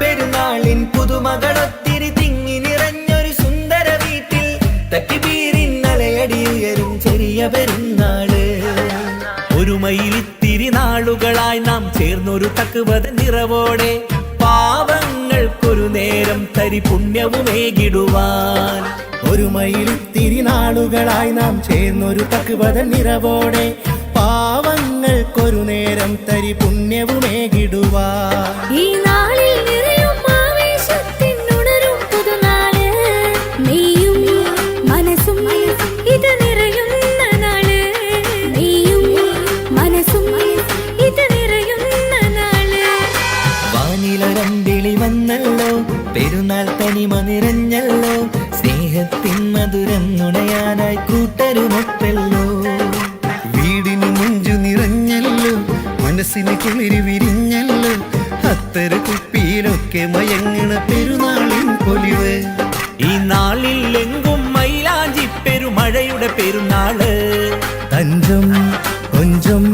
പെരുന്നാളിൻ പുതുമകളൊത്തിരി തിങ്ങി നിറഞ്ഞൊരു സുന്ദര വീട്ടിൽ തട്ടിപ്പീരിന്നലയടി ഉയരും ചെറിയ പെരുന്നാള്. ഒരു മയിലിത്തിരി നാളുകളായി നാം ചേർന്നൊരു തക്കുവത നിറവോടെ പാവങ്ങൾക്കൊരു നേരം തരി പുണ്യവുമേകിടുവാൻ. ഒരു മയിലിത്തിരി നാളുകളായി നാം ചേർന്നൊരു തക്കുവത നിറവോടെ പാവങ്ങൾക്കൊരു നേരം തരി പുണ്യവുമേകിടുവാൻ. ഈ നാളിൽ നിറയും ആവേശത്തിനുണരും പുതുനാള്. നീയും മനസ്സും ഇത് നിറയുന്ന നാള്. നീയും മനസ്സും ഇത് നിറയുന്ന നാള്. വാനിലൊരമ്പിളി വന്നല്ലോ, പെരുന്നാൾ തനിമ നിറഞ്ഞല്ലോ, സ്നേഹത്തിൻ മധുരം നുണയാനായി കൂട്ടരുമൊത്തല്ലോ. വീടിന് മുഞ്ചു നിറഞ്ഞല്ലോ, മനസ്സിന് കുളിരി വിരിഞ്ഞല്ലോ, അത്തര കുപ്പിയിലൊക്കെ മയങ്ങണ പെരുന്നാളിൻ പൊലിവ്. ഈ നാളിൽ എങ്കും മൈലാഞ്ചി പെരുമഴയുടെ പെരുന്നാള്. തഞ്ചും കൊഞ്ചും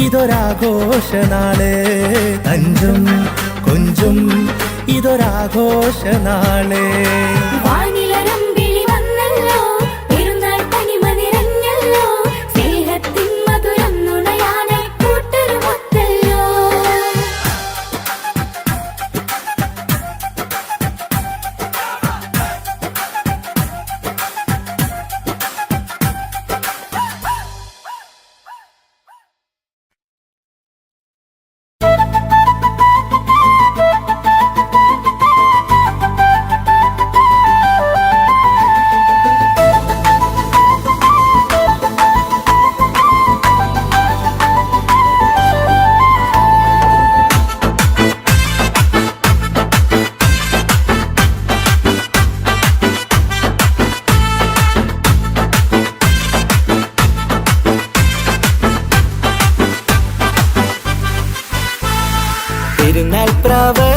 ഇതൊരാഘോഷനാള്. തഞ്ചും കൊഞ്ചും ഇതൊരാഘോഷനാള്. വാനിലൊരമ്പിളി വന്നല്ലോ, പെരുന്നാൾ തനിമ നിറഞ്ഞല്ലോ, സ്നേഹത്തിൻ മധുരം നുണയാനായി കൂട്ടരുമൊത്തല്ലോ. പെരുന്നാൾ പ്രാവ്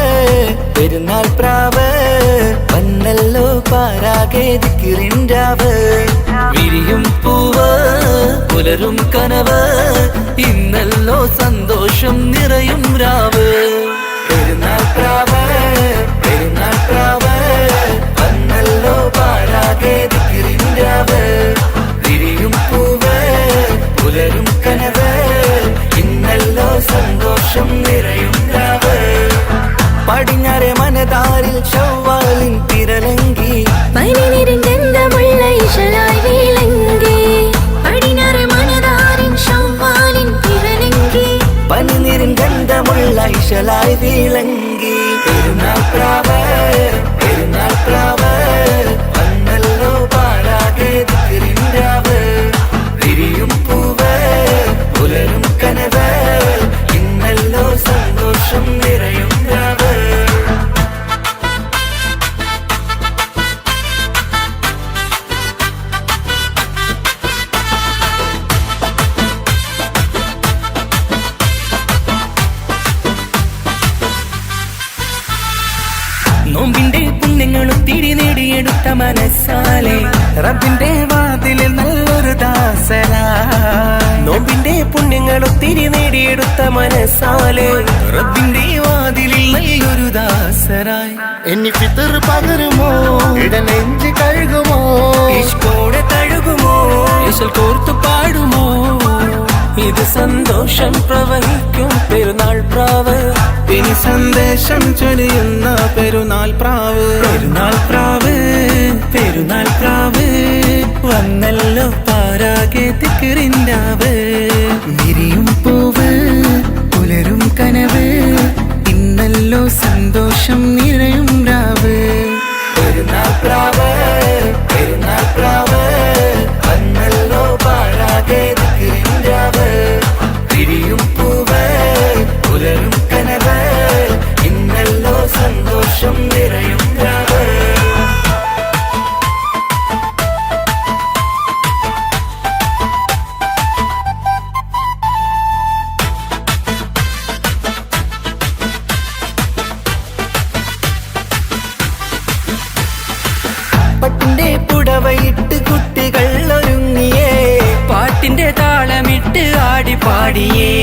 പെരുന്നാൾ പ്രാവ് വന്നല്ലോ പാരാകെ ദിക്റിൻരാവ്. വിരിയും പൂവ് പുലരും കനവ്, ഇന്നല്ലോ സന്തോഷം നിറയും രാവ്. പെരുന്നാൾ പ്രാവ് പെരുന്നാൾ പ്രാവ് വന്നല്ലോ പാരാകെ ദിക്റിൻരാവ്. വിരിയും പൂവ് പുലരും കനവ്, ഇന്നല്ലോ സന്തോഷം നിറയും രാവ്. പടിഞ്ഞാറെ മനതാരിൽ ശവ്വാലിൻ തിരലങ്കി, പനിനീരിൻ ഗന്ധമുള്ള ഇശലായി വീളങ്കി. പടിഞ്ഞാറ് മനതാരിൻ ശവ്വാലിൻ തിരലങ്കി, പനിനീരിൻ ഗന്ധമുള്ള ഇശലായി വീളങ്കി. പെരുന്നാൾ പ്രാവ് പെരുന്നാൾ പ്രാവ് വന്നല്ലോ പാരാകെ ദിക്റിൻരാവ്. വിരിയും പൂവ് പുലരും കനവ്, ഇന്നല്ലോ സന്തോഷം നിറയും രാവ്. നോമ്പിന്റെ പുണ്യങ്ങളും തിരി നേടിയെടുത്ത മനസ്സാലെ റബ്ബിന്റെ വാതിലിൽ നല്ലൊരു ദാസരാ. നോമ്പിന്റെ പുണ്യങ്ങളും തിരി നേടിയെടുത്ത മനസ്സാലെ റബ്ബിന്റെ വാതിലിൽ നല്ലൊരു ദാസരായി. എനി ഫിത്തർ പകരുമോ, ഇടനെഞ്ച് കഴുകുമോ, ഇഷ്കോടെ തഴുകുമോ, ഇശൽ കോർത്തു പാടുമോ. ഇത് സന്തോഷം പ്രവഹിക്കും പെരുന്നാൾ പ്രാവ്. ഇനി സന്ദേശം ചൊരിയുന്ന പെരുന്നാൾ പ്രാവ്. പെരുന്നാൾ പ്രാവ് പെരുന്നാൾ പ്രാവ് വന്നല്ലോ പാരാകെ ദിക്റിൻരാവ്. വിരിയും പൂവ് പുലരും കനവ്, ഇന്നല്ലോ സന്തോഷം നിറയും രാവ്. പെരുന്നാൾ പ്രാവ് പെരുന്നാൾ പ്രാവ് വന്നല്ലോ പാരാകെ ദിക്റിൻരാവ്. വിരിയും പൂവ് പുലരും കനവ്, ഇന്നല്ലോ സന്തോഷം നിറയും രാവ്. പാടിയേ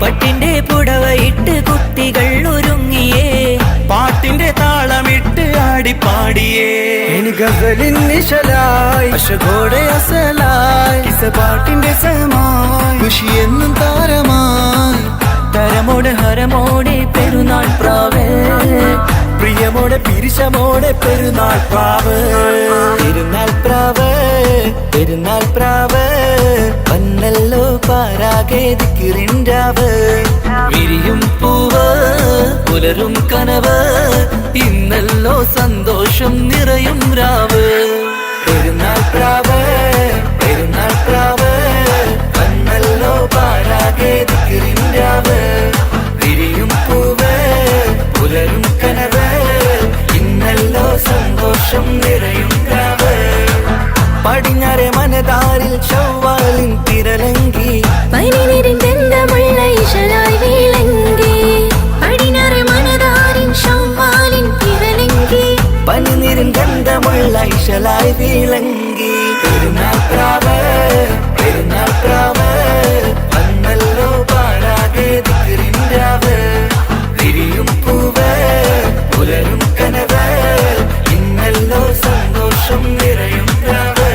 പട്ടിന്റെ പുടവയിട്ട് കുട്ടികൾ ഒരുങ്ങിയേ പാട്ടിന്റെ താളമിട്ട് ആടിപ്പാടിയേ ഇനി ഗസലിൻ നിശലായി അശകോടെ അസലായി കിസ പാട്ടിന്റെ സഹമായി ഖുഷി എന്നും താരമായി തരമോടെ ഹരമോടെ പെരുന്നാൾ പ്രാവ് പ്രിയമോടെ പിരിശമോടെ പെരുന്നാൾ പ്രാവ് പെരുന്നാൾ പ്രാവ് പെരുന്നാൾ പ്രാവ് വന്നല്ലോ പാരാകെ ദിക്റിൻരാവ് വിരിയും പൂവ് പുലരും കനവ് ഇന്നല്ലോ സന്തോഷം നിറയും രാവ് പെരുന്നാൾ പ്രാവ് പെരുന്നാൾ പ്രാവ് വന്നല്ലോ പാരാകെ ദിക്റിൻരാവ് വിരിയും പൂവ് പുലരും കനവ് ഇന്നല്ലോ സന്തോഷം നിറയും രാവ് പടിഞ്ഞാറെ മനതാരിൽ ചൊവ്വാലിൻ തിരലങ്കി പനിനീരിൻ ഗന്ധമുള്ള ഇശലായി വിളങ്ങി പടിഞ്ഞാറ് മനതാരിൻ ചൊവ്വാലിൻ തിരലങ്കി പനിനീരിൻ ഗന്ധമുള്ള ഇശലായി വിളങ്ങി പെരുന്നാൾ പ്രാവ് പെരുന്നാൾ പ്രാവ് വന്നല്ലോ പാടാകെ ദിക്റിൻരാവ് വിരിയും പൂവ് പുലരും കനവ് ഇന്നല്ലോ സന്തോഷം നിറയും രാവ്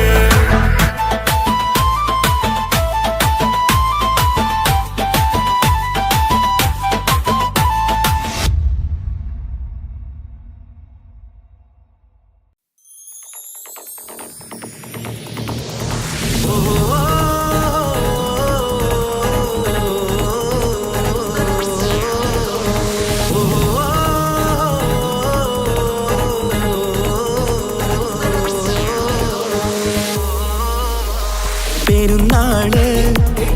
പെരുന്നാള്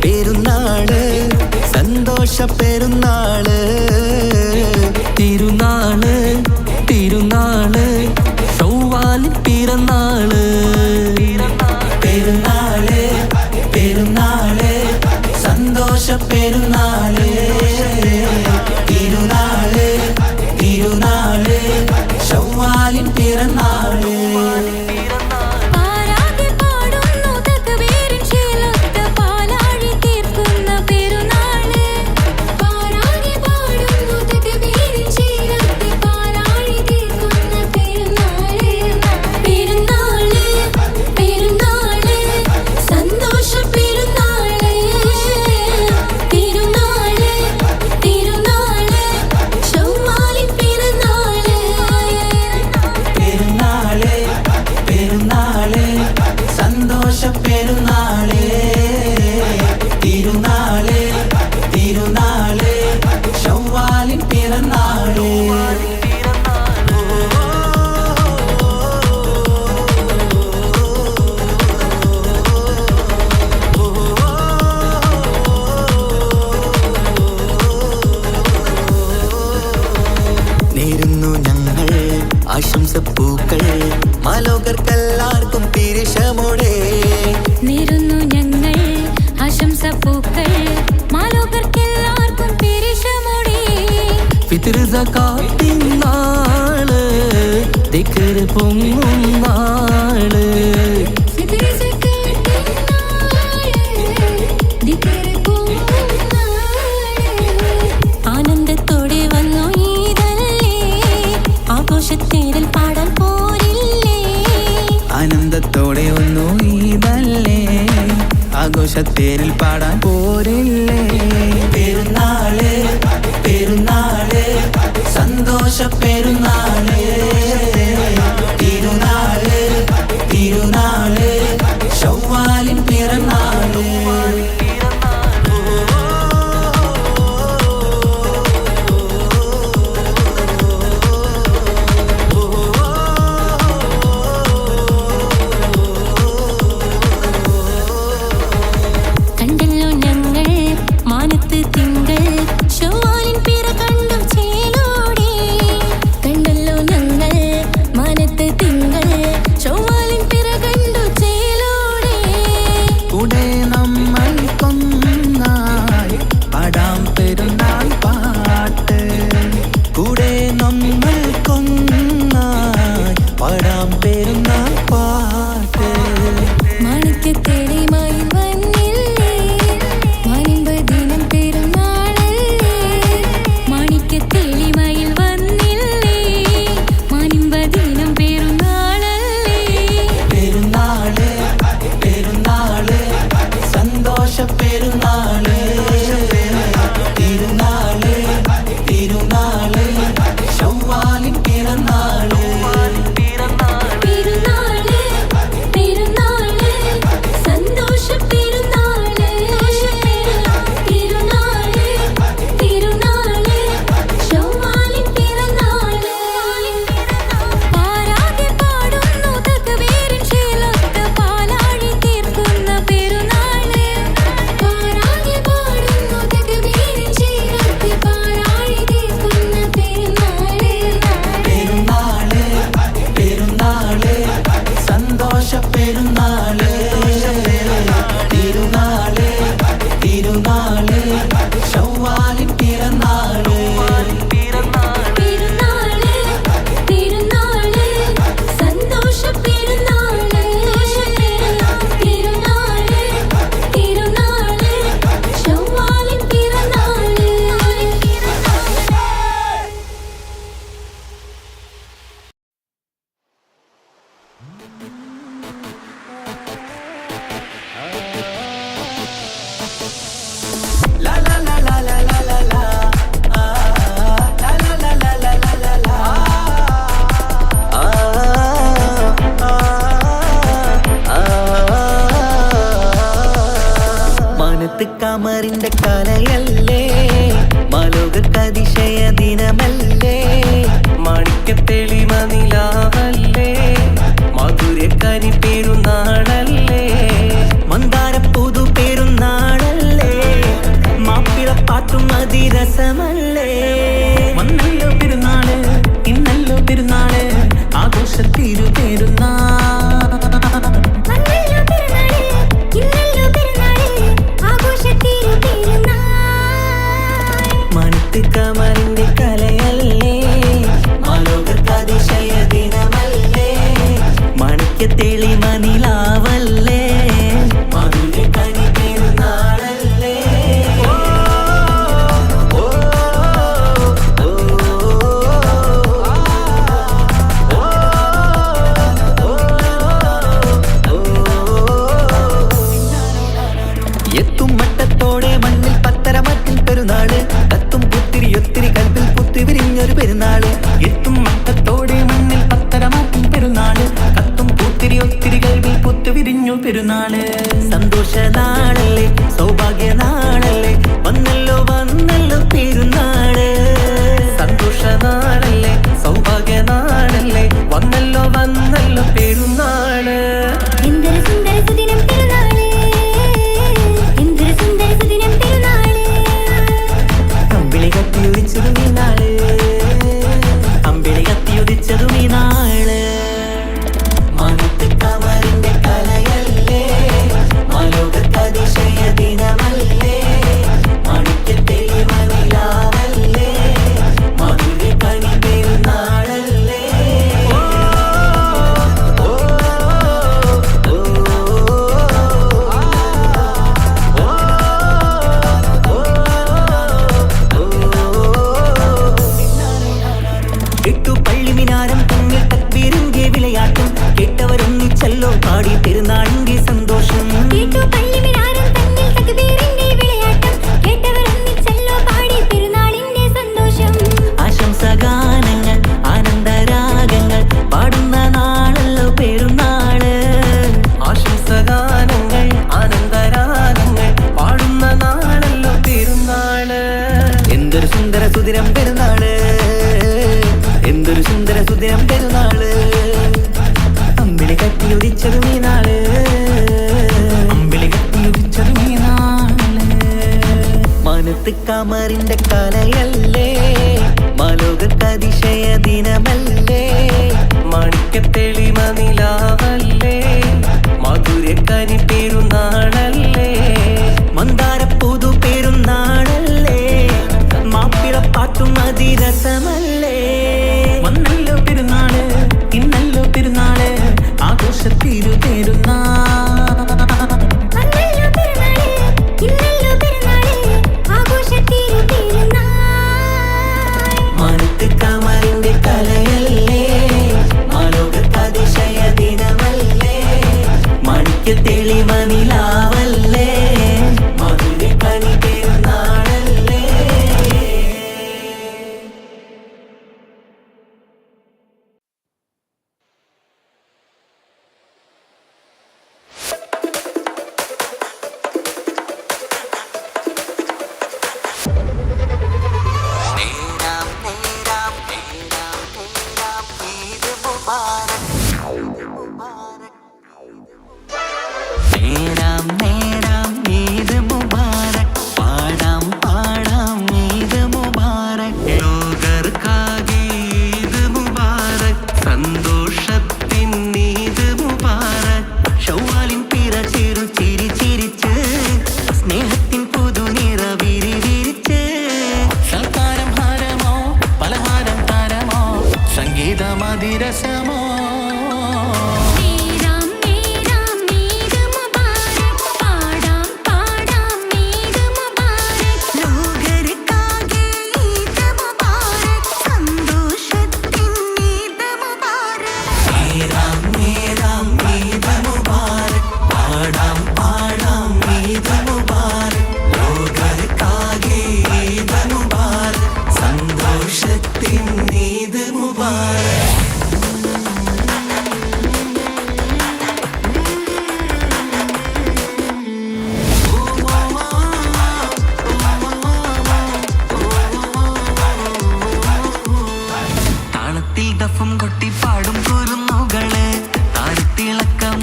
പെരുന്നാള് സന്തോഷ പെരുന്നാള് തിരുനാള് തിരുനാള് ചൊവ്വാലിൻ പിറന്നാള് പെരുന്നാള് പെരുന്നാള് സന്തോഷ പെരുന്നാള് തിരുനാള് തിരുനാള് ചൊവ്വാലിൻ പിറന്നാള് പാരാകെ പാടുന്നു തക്ബീരിൻ ശീലൊത്ത പാലാഴി തീർക്കുന്ന പെരുന്നാള് പാരാകെ പാടുന്നു തക്ബീരിൻ ശീലൊത്ത പാലാഴി തീർക്കുന്ന പെരുന്നാള് പെരുന്നാള് പെരുന്നാള് സന്തോഷ പെരുന്നാള് തിരുനാള് തിരുനാള് ചൊവ്വാലിൻ പിറന്നാള് പെരുന്നാള് പെരുന്നാള് സന്തോഷ പെരുന്നാള് തിരുനാള് തിരുനാള് ചൊവ്വാലിൻ പിറന്നാള് നേരുന്നു ഞങ്ങൾ ആശംസപ്പൂക്കൾ മാലോകർക്കെല്ലാവർക്കും പിരിശമോടെ നേരുന്നു ഞങ്ങൾ ആശംസപ്പൂക്കൾ മാലോകർക്കെല്ലാവർക്കും പെരിശമോടെ ഫിത്ർ സകാത്തിൻ നാള് ദിക്ർ പൊങ്ങും നാള് ആനന്ദത്തോടെ വന്നു ഈദല്ലേ ആഘോഷത്തേരിൽ പാടാൻ പോരില്ലേ ആനന്ദത്തോടെ ഒന്നു ഈദല്ലേ ആഘോഷത്തേരിൽ പാടാൻ പോരില്ലേ പെരുന്നാള് പെരുന്നാള് സന്തോഷ പെരുന്നാള് തിരുനാള് തിരുനാള് ചൊവ്വാലിൻ പിറന്നാള് കണ്ടല്ലോ ഞങ്ങൾ മാനത്ത് തിങ്കൾ ചൊവ്വാലിൻ പിറ കണ്ടു ചേലോടെ കണ്ടല്ലോ ഞങ്ങൾ La la la la la la la la. La la la la la la la la. മാനത്ത് കമറിന്റെ കലയല്ലേ, മാലോകതിശയ ദിനമല്ലേ, മാണിക്യത്തെളിമ നിലാവല്ലേ, മാധുര്യക്കനി പെരുന്നാളല്ലേ, മന്ദാര പുതു പെരുന്നാളല്ലേ, മാപ്പിളപ്പാട്ടും അതിരസമല്ലേ. വന്നല്ലോ പെരുന്നാള്, ഇന്നല്ലോ പെരുന്നാള്, ആഘോഷത്തിരു പെരുന്നാൾ. കമറിന്റെ കലയല്ലേ, മാലോകതിശയ ദിനമല്ലേ, മാണിക്യത്തെളിമ നിലാവല്ലേ, മാധുര്യക്കനി പെരുന്നാളല്ലേ. എത്തും മട്ടത്തോടെ മണ്ണിൽ പത്തരമറ്റിൽ പെരുന്നാള്, കത്തും പുത്തിരി ഒത്തിരി കൽപ്പിൽ പുത്തി വിരിഞ്ഞൊരു പെരുന്നാള്. എത്തും മട്ടത്തോടെ മണ്ണിൽ പത്തരമറ്റിൽ പെരുന്നാള്, കത്തും പുത്തിരി ഒത്തിരി കൽപ്പിൽ പുത്തി വിരിഞ്ഞു പെരുന്നാള്. സന്തോഷ നാളല്ലേ, സൗഭാഗ്യ നാളല്ലേ, വന്നല്ലോ വന്നല്ലോ പെരുന്നാള്. സന്തോഷ നാളല്ലേ, സൗഭാഗ്യ നാളല്ലേ, വന്നല്ലോ വന്നല്ലോ പെരുന്നാള്. എന്തൊരു സുന്ദര സുദിനം പെരുന്നാള്, എന്തൊരു സുന്ദര സുദിനം പെരുന്നാള്. അമ്പിളി കത്തിയുദിച്ചതും ഈ നാള്, അമ്പിളി കത്തിയുദിച്ചതും ഈ നാള്. മാനത്ത് കമറിന്റെ കലയല്ലേ, മാലോകതിശയ ദിനമല്ലേ, മാണിക്യത്തെളിമ നിലാവല്ലേ, മാധുര്യക്കനി പെരുന്നാളല്ലേ. എട്ടു പള്ളിമിനാരം തമ്മിൽ തക്ബീറിന്റെ വിളയാട്ടം, കേട്ടവരൊന്നിച്ചല്ലോ പാടി പെരുന്നാളിന്റെ സന്തോഷം. കേട്ടു പള്ളിമിനാരം തന്നിൽ തക്ബീറിന്റെ വിളയാട്ടം, കേട്ടവരൊന്നിച്ചല്ലോ പാടി പെരുന്നാളിന്റെ സന്തോഷം. ആശംസഗാനങ്ങൾ ആനന്ദരാഗങ്ങൾ പാടുന്ന നാളല്ലോ പെരുന്നാള്. ആശംസഗാനങ്ങൾ ആനന്ദരാഗങ്ങൾ പാടുന്ന നാളല്ലോ പെരുന്നാള്. എന്തൊരു സുന്ദര സുദിനം പെരുന്നാള്, എന്തൊരു സുന്ദര സുദിനം പെരുന്നാള്. അമ്പിളി കത്തിയുദിച്ചതും ഈ നാള്, അമ്പിളി കത്തിയുദിച്ചതും ഈ നാള്. മാനത്ത് കമറിന്റെ കലയല്ലേ, മാലോകതിശയ ദിനമല്ലേ, മാണിക്യത്തെളിമ നിലാവല്ലേ, മാധുര്യക്കനി പെരുന്നാളല്ലേ, മന്ദാര പുതു പെരുന്നാളല്ലേ, മാപ്പിളപ്പാട്ടും അതിരസമല്ലേ. വന്നല്ലോ പെരുന്നാള്, ഇന്നല്ലോ പെരുന്നാള്, ആഘോഷത്തിരു പെരുന്നാൾ. വന്നല്ലോ പെരുന്നാള്, ഇന്നല്ലോ പെരുന്നാള്, ആഘോഷത്തിരു പെരുന്നാൾ. മാനത്ത് കമറിന്റെ കലയല്ലേ, മാലോകതിശയ ദിനമല്ലേ, മാണിക്യത്തെളിമ നിലാവല്ലേ, മാധുര്യക്കനി പെരുന്നാളല്ലേ. നേരാം നേരാം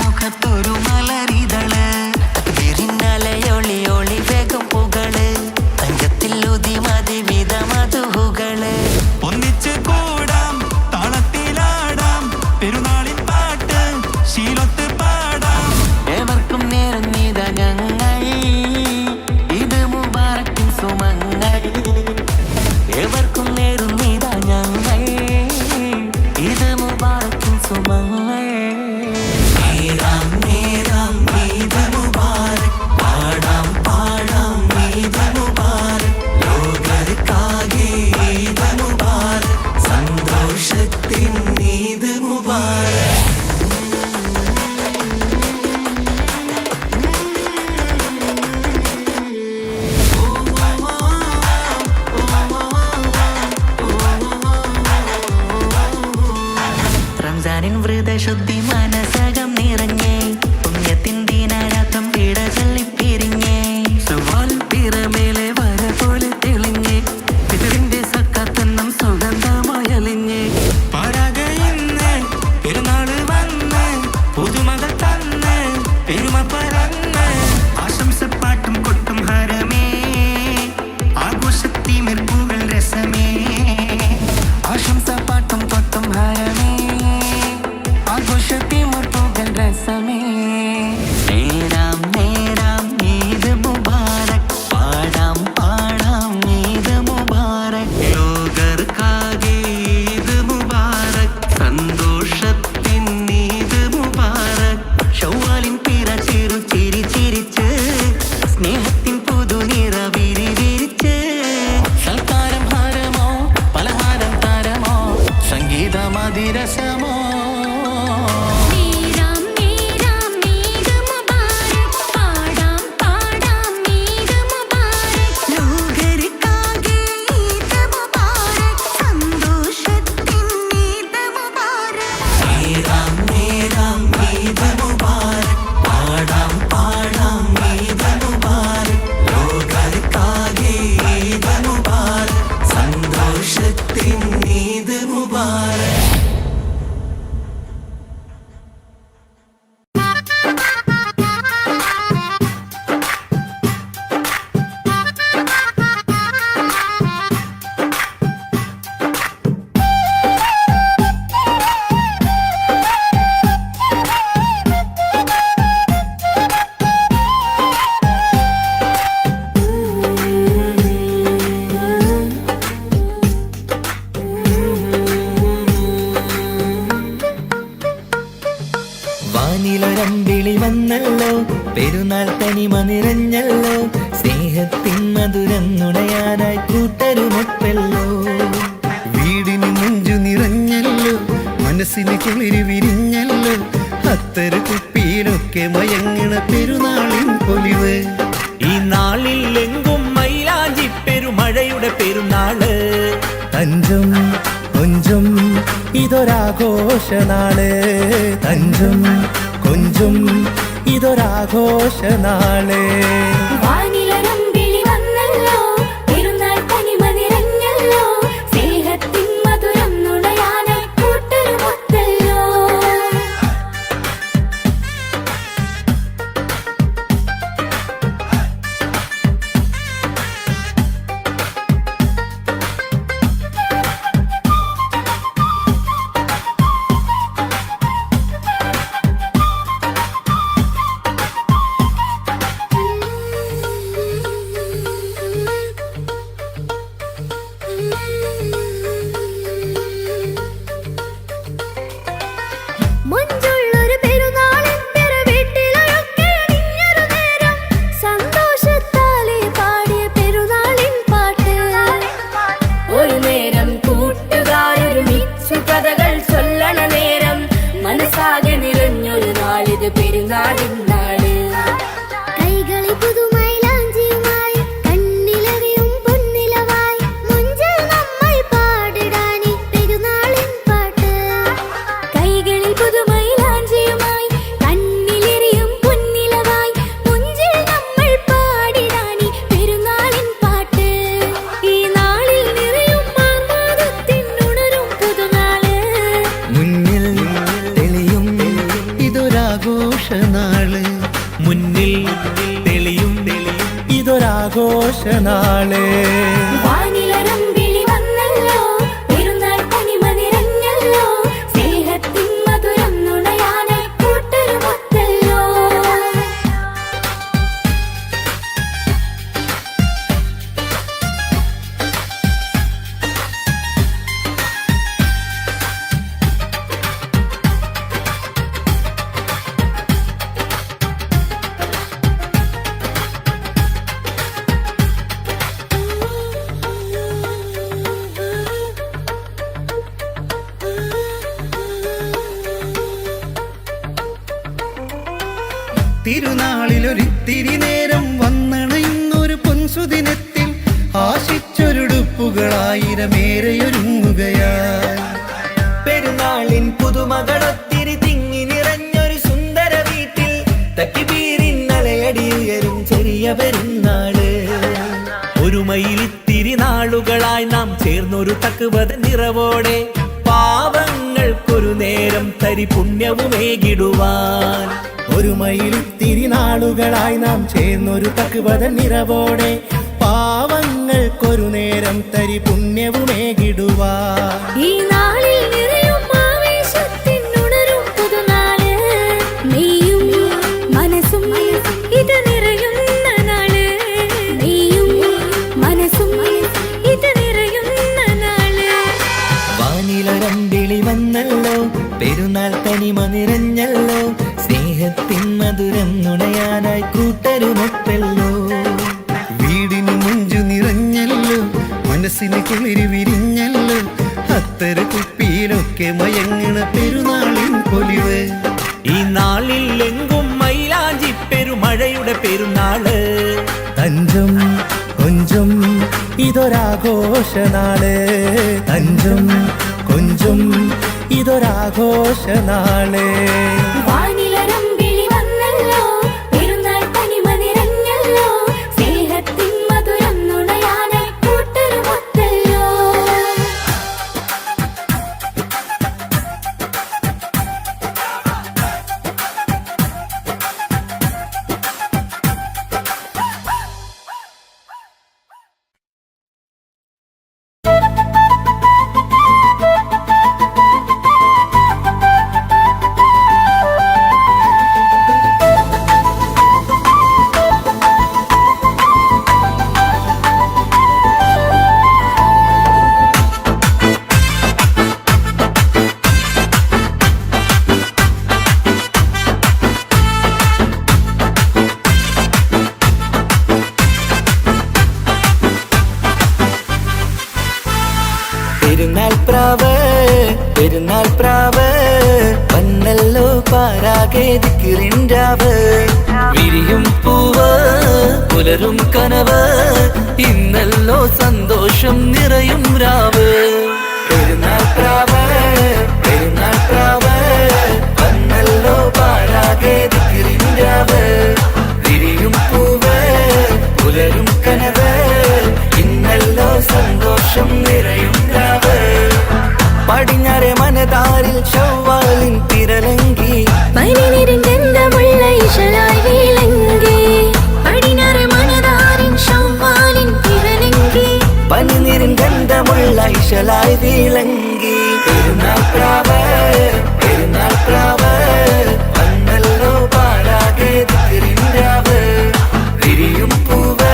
മുഖത്തൊരു മലരിതള് വിരിഞ്ഞലയൊളി ഒളി വേഗം പുകള് തങ്കത്തിൽ ഉതി മതി വിധ മധുകള് ഒന്നിച്ച് കൂടാം താളത്തിലാടാം പെരുന്നാളിൻ പാട്ട് ശീലത്ത് പാടാം ഏവർക്കും നേർന്നിത ഞങ്ങൾ ഇത് മുബാറക്കിൻ സുമങ്ങൾ ഏവർക്കും നേരുന്നിത ഞങ്ങൾ ഇത് മുബാറക്കിൻ സുമങ്ങൾ നേരാം നേരാം ഈദ് മുബാറക് പാടാം പാടാം ഈദ് മുബാറക് ലോകർക്കാകെ ഈദ് മുബാറക് സന്തോഷത്തിൻ ഈദ് മുബാറക് റംസാനിൻ വ്രതശുദ്ധി മനസകം നിറഞ്ഞേ പുണ്യത്തിൻ ദീനാരാത്രം പിട ചൊല്ലിപ്പിരിഞ്ഞേ സുവാൽ പിറമേലെ വര പോലെ തെളിഞ്ഞേ പിതറിന്റെ സക്കാത്തെണ്ണം സുഗന്ധമയലിഞ്ഞേ പാരാകയിന്ന് പെരുന്നാള് വന്ന് പുതുമകൾ തന്ന് പെരുമ പറന്ന് ആശംസപ്പാട്ടും കൊട്ടും ഹരമേ ആഘോഷത്തിമിർപ്പുകൾ രസമേ ആശംസപ്പാട്ടും കൊട്ടും ഹരമേ ആഘോഷത്തിമിർപ്പുകൾ രസമേ നേരാം നേരാം ഈദ് മുബാറക് പാടാം പാടാം ഈദ് മുബാറക് ലോകർക്കാകെ ഈദ് മുബാറക് സന്തോഷത്തിൻ ഈദ് മുബാറക് ശൗവാലിൻ പിറ ചെറു ചിരി ചിരിച്ച് സ്നേഹത്തിൻ പുതുനിറ വിരി വിരിച്ച് സൽക്കാരം ഹാരമോ പലഹാരം താരമോ സംഗീതമതിരസമോ നീരാം നീരാം ഈദ് മുബാറക് പാടാം പാടാം ഈദ് മുബാറക് ലോകർക്കാകെ ഈദ് മുബാറക് സന്തോഷത്തിൻ ഈദ് മുബാറക് നേരാം നേരാം ഈദ് മുബാറക് പാടാം പാടാം ഈദ് മുബാറക് ലോകർക്കാകെ ഈദ് മുബാറക് സന്തോഷത്തിൻ ഈദ് മുബാറക് വാനിലൊരമ്പിളി വന്നല്ലോ പെരുന്നാൾ തനിമ നിറഞ്ഞല്ലോ സ്നേഹത്തിൻ മധുരം നുണയാനായി കൂട്ടരുമൊപ്പല്ലോ വീടിന് നെഞ്ചു നിറഞ്ഞല്ലോ മനസ്സിന് കുളിര് വിരിഞ്ഞല്ലോ അത്തര കുപ്പിയിലൊക്കെ മയങ്ങണ പെരുന്നാളിൻ പൊലിവ് ഈ നാളിൽ എങ്കും മൈലാഞ്ചി പെരുമഴയുടെ പെരുന്നാള് തഞ്ചം കൊഞ്ചും ഇതൊരാഘോഷനാള് തഞ്ചം കൊഞ്ചും ഇതൊരാഘോഷനാള് വാനിലൊരമ്പിളി വന്നല്ലോ പെരുന്നാൾ തനിമ നിറഞ്ഞല്ലോ സ്നേഹത്തിൻ മധുരം നുണയാനായി കൂട്ടരുമൊത്തല്ലോ മുഞ്ചുള്ളൊരു പെരുന്നാളിന്റെ വീട്ടിലൊക്കെ അണിഞ്ഞൊരു നേരം സന്തോഷത്താലെ പാടിയ പെരുന്നാളിൻ പാട്ട് ഒരു നേരം കൂട്ടുകാരൊരുമിച്ചു കഥകൾ ചൊല്ലണ നേരം മനസ്സാകെ നിറഞ്ഞൊരു നാളിത് പെരുന്നാളിൻ നാള് കൈകളിൽ പുതുമൈലാഞ്ചിയുമായി കണ്ണിലറിയും പൊന്നിലവായി മുഞ്ചിൽ നമ്മൾ പാടിടാനി പെരുന്നാളിൻ പാട്ട് കൈകളിൽ പുതുമൈലാഞ്ചിയുമായി കണ്ണിലെറിയും പൊന്നിലവായി മുഞ്ചിൽ നമ്മൾ പാടിടാനി പെരുന്നാളിൻ പാട്ട് ഈ നാളിൽ നിറയും ആഹ്ലാദത്തിനുണരും പുതുനാള് മുന്നിൽ തെളിയും ഇതൊരാഘോഷ ഇതൊരാഘോഷനാള് മുന്നിൽ തെളിയും ഇതൊരാഘോഷനാള് വാനിലരമ്പിളി വന്നല്ലോ പെരുന്നാൾ തനിമ നിറഞ്ഞല്ലോ സ്നേഹത്തിൻ മധുരം നുണയാനായി കൂട്ടരുമൊത്തല്ലോ തിരുനാളിലൊരിത്തിരി നേരം വന്നണയുന്നൊരു പൊൻസുദിനത്തിൽ ആശിച്ചൊരുടുപ്പുകളായിരമേറെയൊരുങ്ങുകയായി പെരുന്നാളിൻ പുതുമകളൊത്തിരി തിങ്ങി നിറഞ്ഞൊരു സുന്ദര വീട്ടിൽ തക്കിബീരിന്നലയടി ഉയരും ചെറിയ പെരുന്നാള് ഒരുമയിലിത്തിരി നാളുകളായി നാം ചേർന്നൊരു തക്കുവത നിറവോടെ പാവങ്ങൾക്കൊരു നേരം തരി പുണ്യവുമേകിടുവാൻ ഒരുമയിലിത്തിരി നാളുകളായി നാം ചേർന്നൊരു തക്കുവത നിറവോടെ പാവങ്ങൾക്കൊരു നേരം തരി പുണ്യവുമേകിടുവാ ഈ നാളിൽ നിറയും ആവേശത്തിനുണരും പുതുനാള് നീയും മനസ്സും ഇത് നിറയുന്ന നാള് നീയും മനസ്സും ഇത് നിറയുന്ന നാള് വാനിലൊരമ്പിളി വന്നല്ലോ പെരുന്നാൾ തനിമ നിറഞ്ഞല്ലോ സ്നേഹത്തിൻ മധുരം നുണയാനായി കൂട്ടരുമൊത്തല്ലോ വീടിന് മുഞ്ചു നിറഞ്ഞല്ലോ മനസ്സിന് കിളിരി വിരിഞ്ഞല്ലോ അത്തര കുപ്പിയിലൊക്കെ മയങ്ങണ പെരുന്നാളിൻ പൊലിവ് ഈ നാളിൽ എങ്കും മൈലാഞ്ചി പെരുമഴയുടെ പെരുന്നാള് തഞ്ചം കൊഞ്ചം ഇതൊരാഘോഷനാള് തഞ്ചം കൊഞ്ചം ഇതൊരാഘോഷനാള് വാനിലരമ്പിളി വന്നല്ലോ പെരുന്നാൾ തനിമ നിറഞ്ഞല്ലോ സ്നേഹത്തിൻ മധുരം നുണയാനായി കൂട്ടരുമൊത്തല്ലോ പെരുന്നാൾ പ്രാവ് വന്നല്ലോ പാരാകെ ദിക്റിൻരാവ് വിരിയും പൂവ് പുലരും കനവ് ഇന്നല്ലോ സന്തോഷം നിറയും രാവ് പെരുന്നാൾ പ്രാവ് വന്നല്ലോ പാരാകെ ദിക്റിൻരാവ് വിരിയും പൂവ് പുലരും കനവ് ഇന്നല്ലോ സന്തോഷം നിറയും രാവ് പടിഞ്ഞാറെ മനതാരിൽ ചൊവ്വാലിൻ തിരലങ്കി പനിനിരന്തമുള്ള ഇശലായി വിളങ്ങി പടിഞ്ഞാറ് മനതാരിൻ ചൊവ്വാലിൻ തിരലങ്കി പനിനിരിൻ ഗന്ധമുള്ള ഇശലായി വിളങ്ങി പെരുന്നാൾ പ്രാവ് വന്നല്ലോ പാടാകെ ദിക്റിൻരാവ് വിരിയും പൂവ്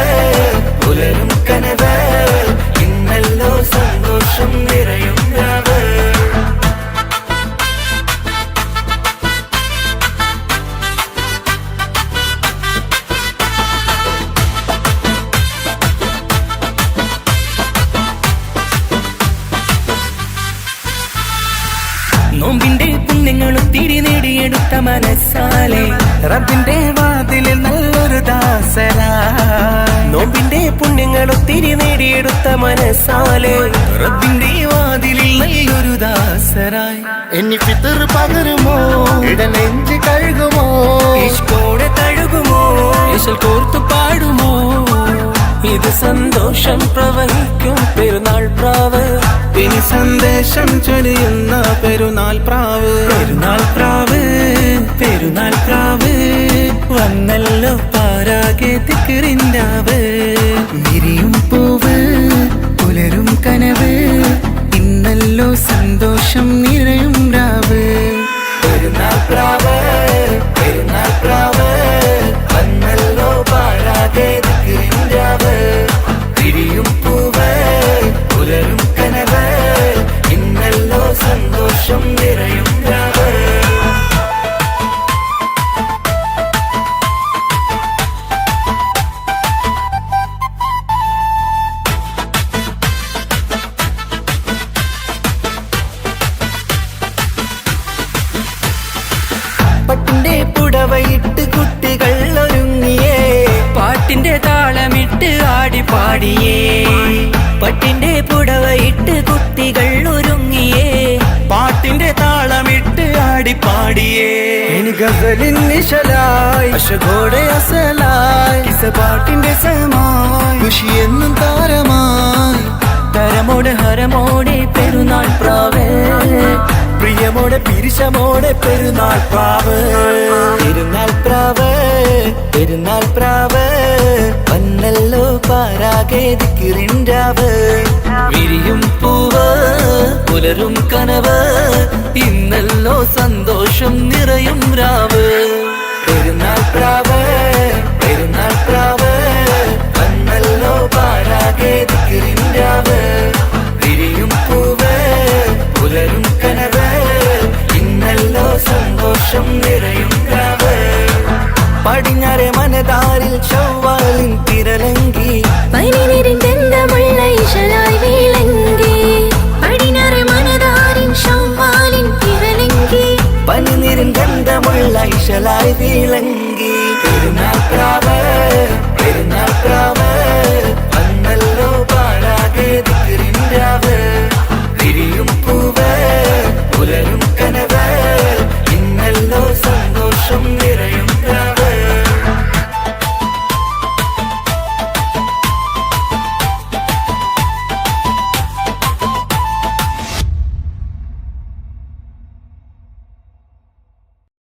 പുലരും കനവ് ഇന്നല്ലോ സന്തോഷം നിറയും രാവ് നോമ്പിന്റെ പുണ്യങ്ങളും തിരി നേടിയെടുത്ത മനസ്സാലെ റബ്ബിന്റെ വാതിലിൽ നല്ലൊരു ദാസരായി നോമ്പിന്റെ പുണ്യങ്ങളും തിരി നേടിയെടുത്ത മനസ്സാലെ റബ്ബിന്റെ വാതിലിൽ നല്ലൊരു ദാസരായി എന്നി ഫിത്തർ പകരുമോ ഇടനെഞ്ച് കഴുകുമോ ഇഷ്കോടെ തഴുകുമോ ഇശൽ കോർത്തു പാടുമോ ഇത് സന്തോഷം പ്രവഹിക്കും പെരുന്നാൾ പെരുന്നാൾ പ്രാവ് ഇനി സന്ദേശം ചൊരിയുന്ന പെരുന്നാൾ പ്രാവ് പെരുന്നാൾ പ്രാവ് പെരുന്നാൾ പ്രാവ് വന്നല്ലോ പാരാകെ തിക്കിറിൻ്റാവ് വിരിയും പൂവ് പുലരും കനവ് ഇന്നല്ലോ സന്തോഷം നിറയും രാവ് പെരുന്നാൾ പ്രാവ് പെരുന്നാൾ പ്രാവ് വന്നല്ലോ പാരാകെ തിക്കിറിൻ്റാവ് വിരിയും പൂവ് പുലരും കനവ് ഇന്നല്ലോ സന്തോഷം നിറയും രാവ് പട്ടിന്റെ പുടവയിട്ട് കുട്ടികൾ ഒരുങ്ങിയേ പാട്ടിന്റെ താളമിട്ട് ആടി പാടിയേ പട്ടിന്റെ പുടവയിട്ട് കുട്ടികൾ ഒരുങ്ങിയേ പാട്ടിന്റെ താളമിട്ട് ആടി പാടിയേ ഇനി ഗസലിൻ നിശലായി അശകോടെ അസലായി കിസ പാട്ടിന്റെ സമായി ഖുഷി എന്നും താരമായി തരമോടെ ഹരമോടെ പെരുന്നാൾ പ്രാവേ പ്രിയമോടെ പിരിശമോടെ പെരുന്നാൾ പ്രാവ് പെരുന്നാൾ പ്രാവ് പെരുന്നാൾ പ്രാവ് വന്നല്ലോ പാരാകെ ദിക്കിറിൻ്റാവ് വിരിയും പൂവ് പുലരും കനവ് ഇന്നല്ലോ സന്തോഷം നിറയും രാവ് പെരുന്നാൾ പ്രാവ് പെരുന്നാൾ പ്രാവ് വന്നല്ലോ പാരാകെ ദിക്കിറിൻ്റാവ് വിരിയും പൂവ് പുലരും കനവ് ഇന്നല്ലോ സന്തോഷം നിറയും രാവ് പടിഞ്ഞാറെ മനതാരിൽ ചൊവ്വാലിൻ തിരലങ്കി പനിനിരിന്തമുള്ള ഇശലായി വിളങ്ങി പടിഞ്ഞാറ് മനതാരിൻ ചൊവ്വാലിൻ തിരലങ്കി പനിനിരിൻ ഗന്ധമുള്ള ഇശലായി വിളങ്ങി പെരുന്നാൾ പ്രാവ് പെരുന്നാൾ പ്രാവ്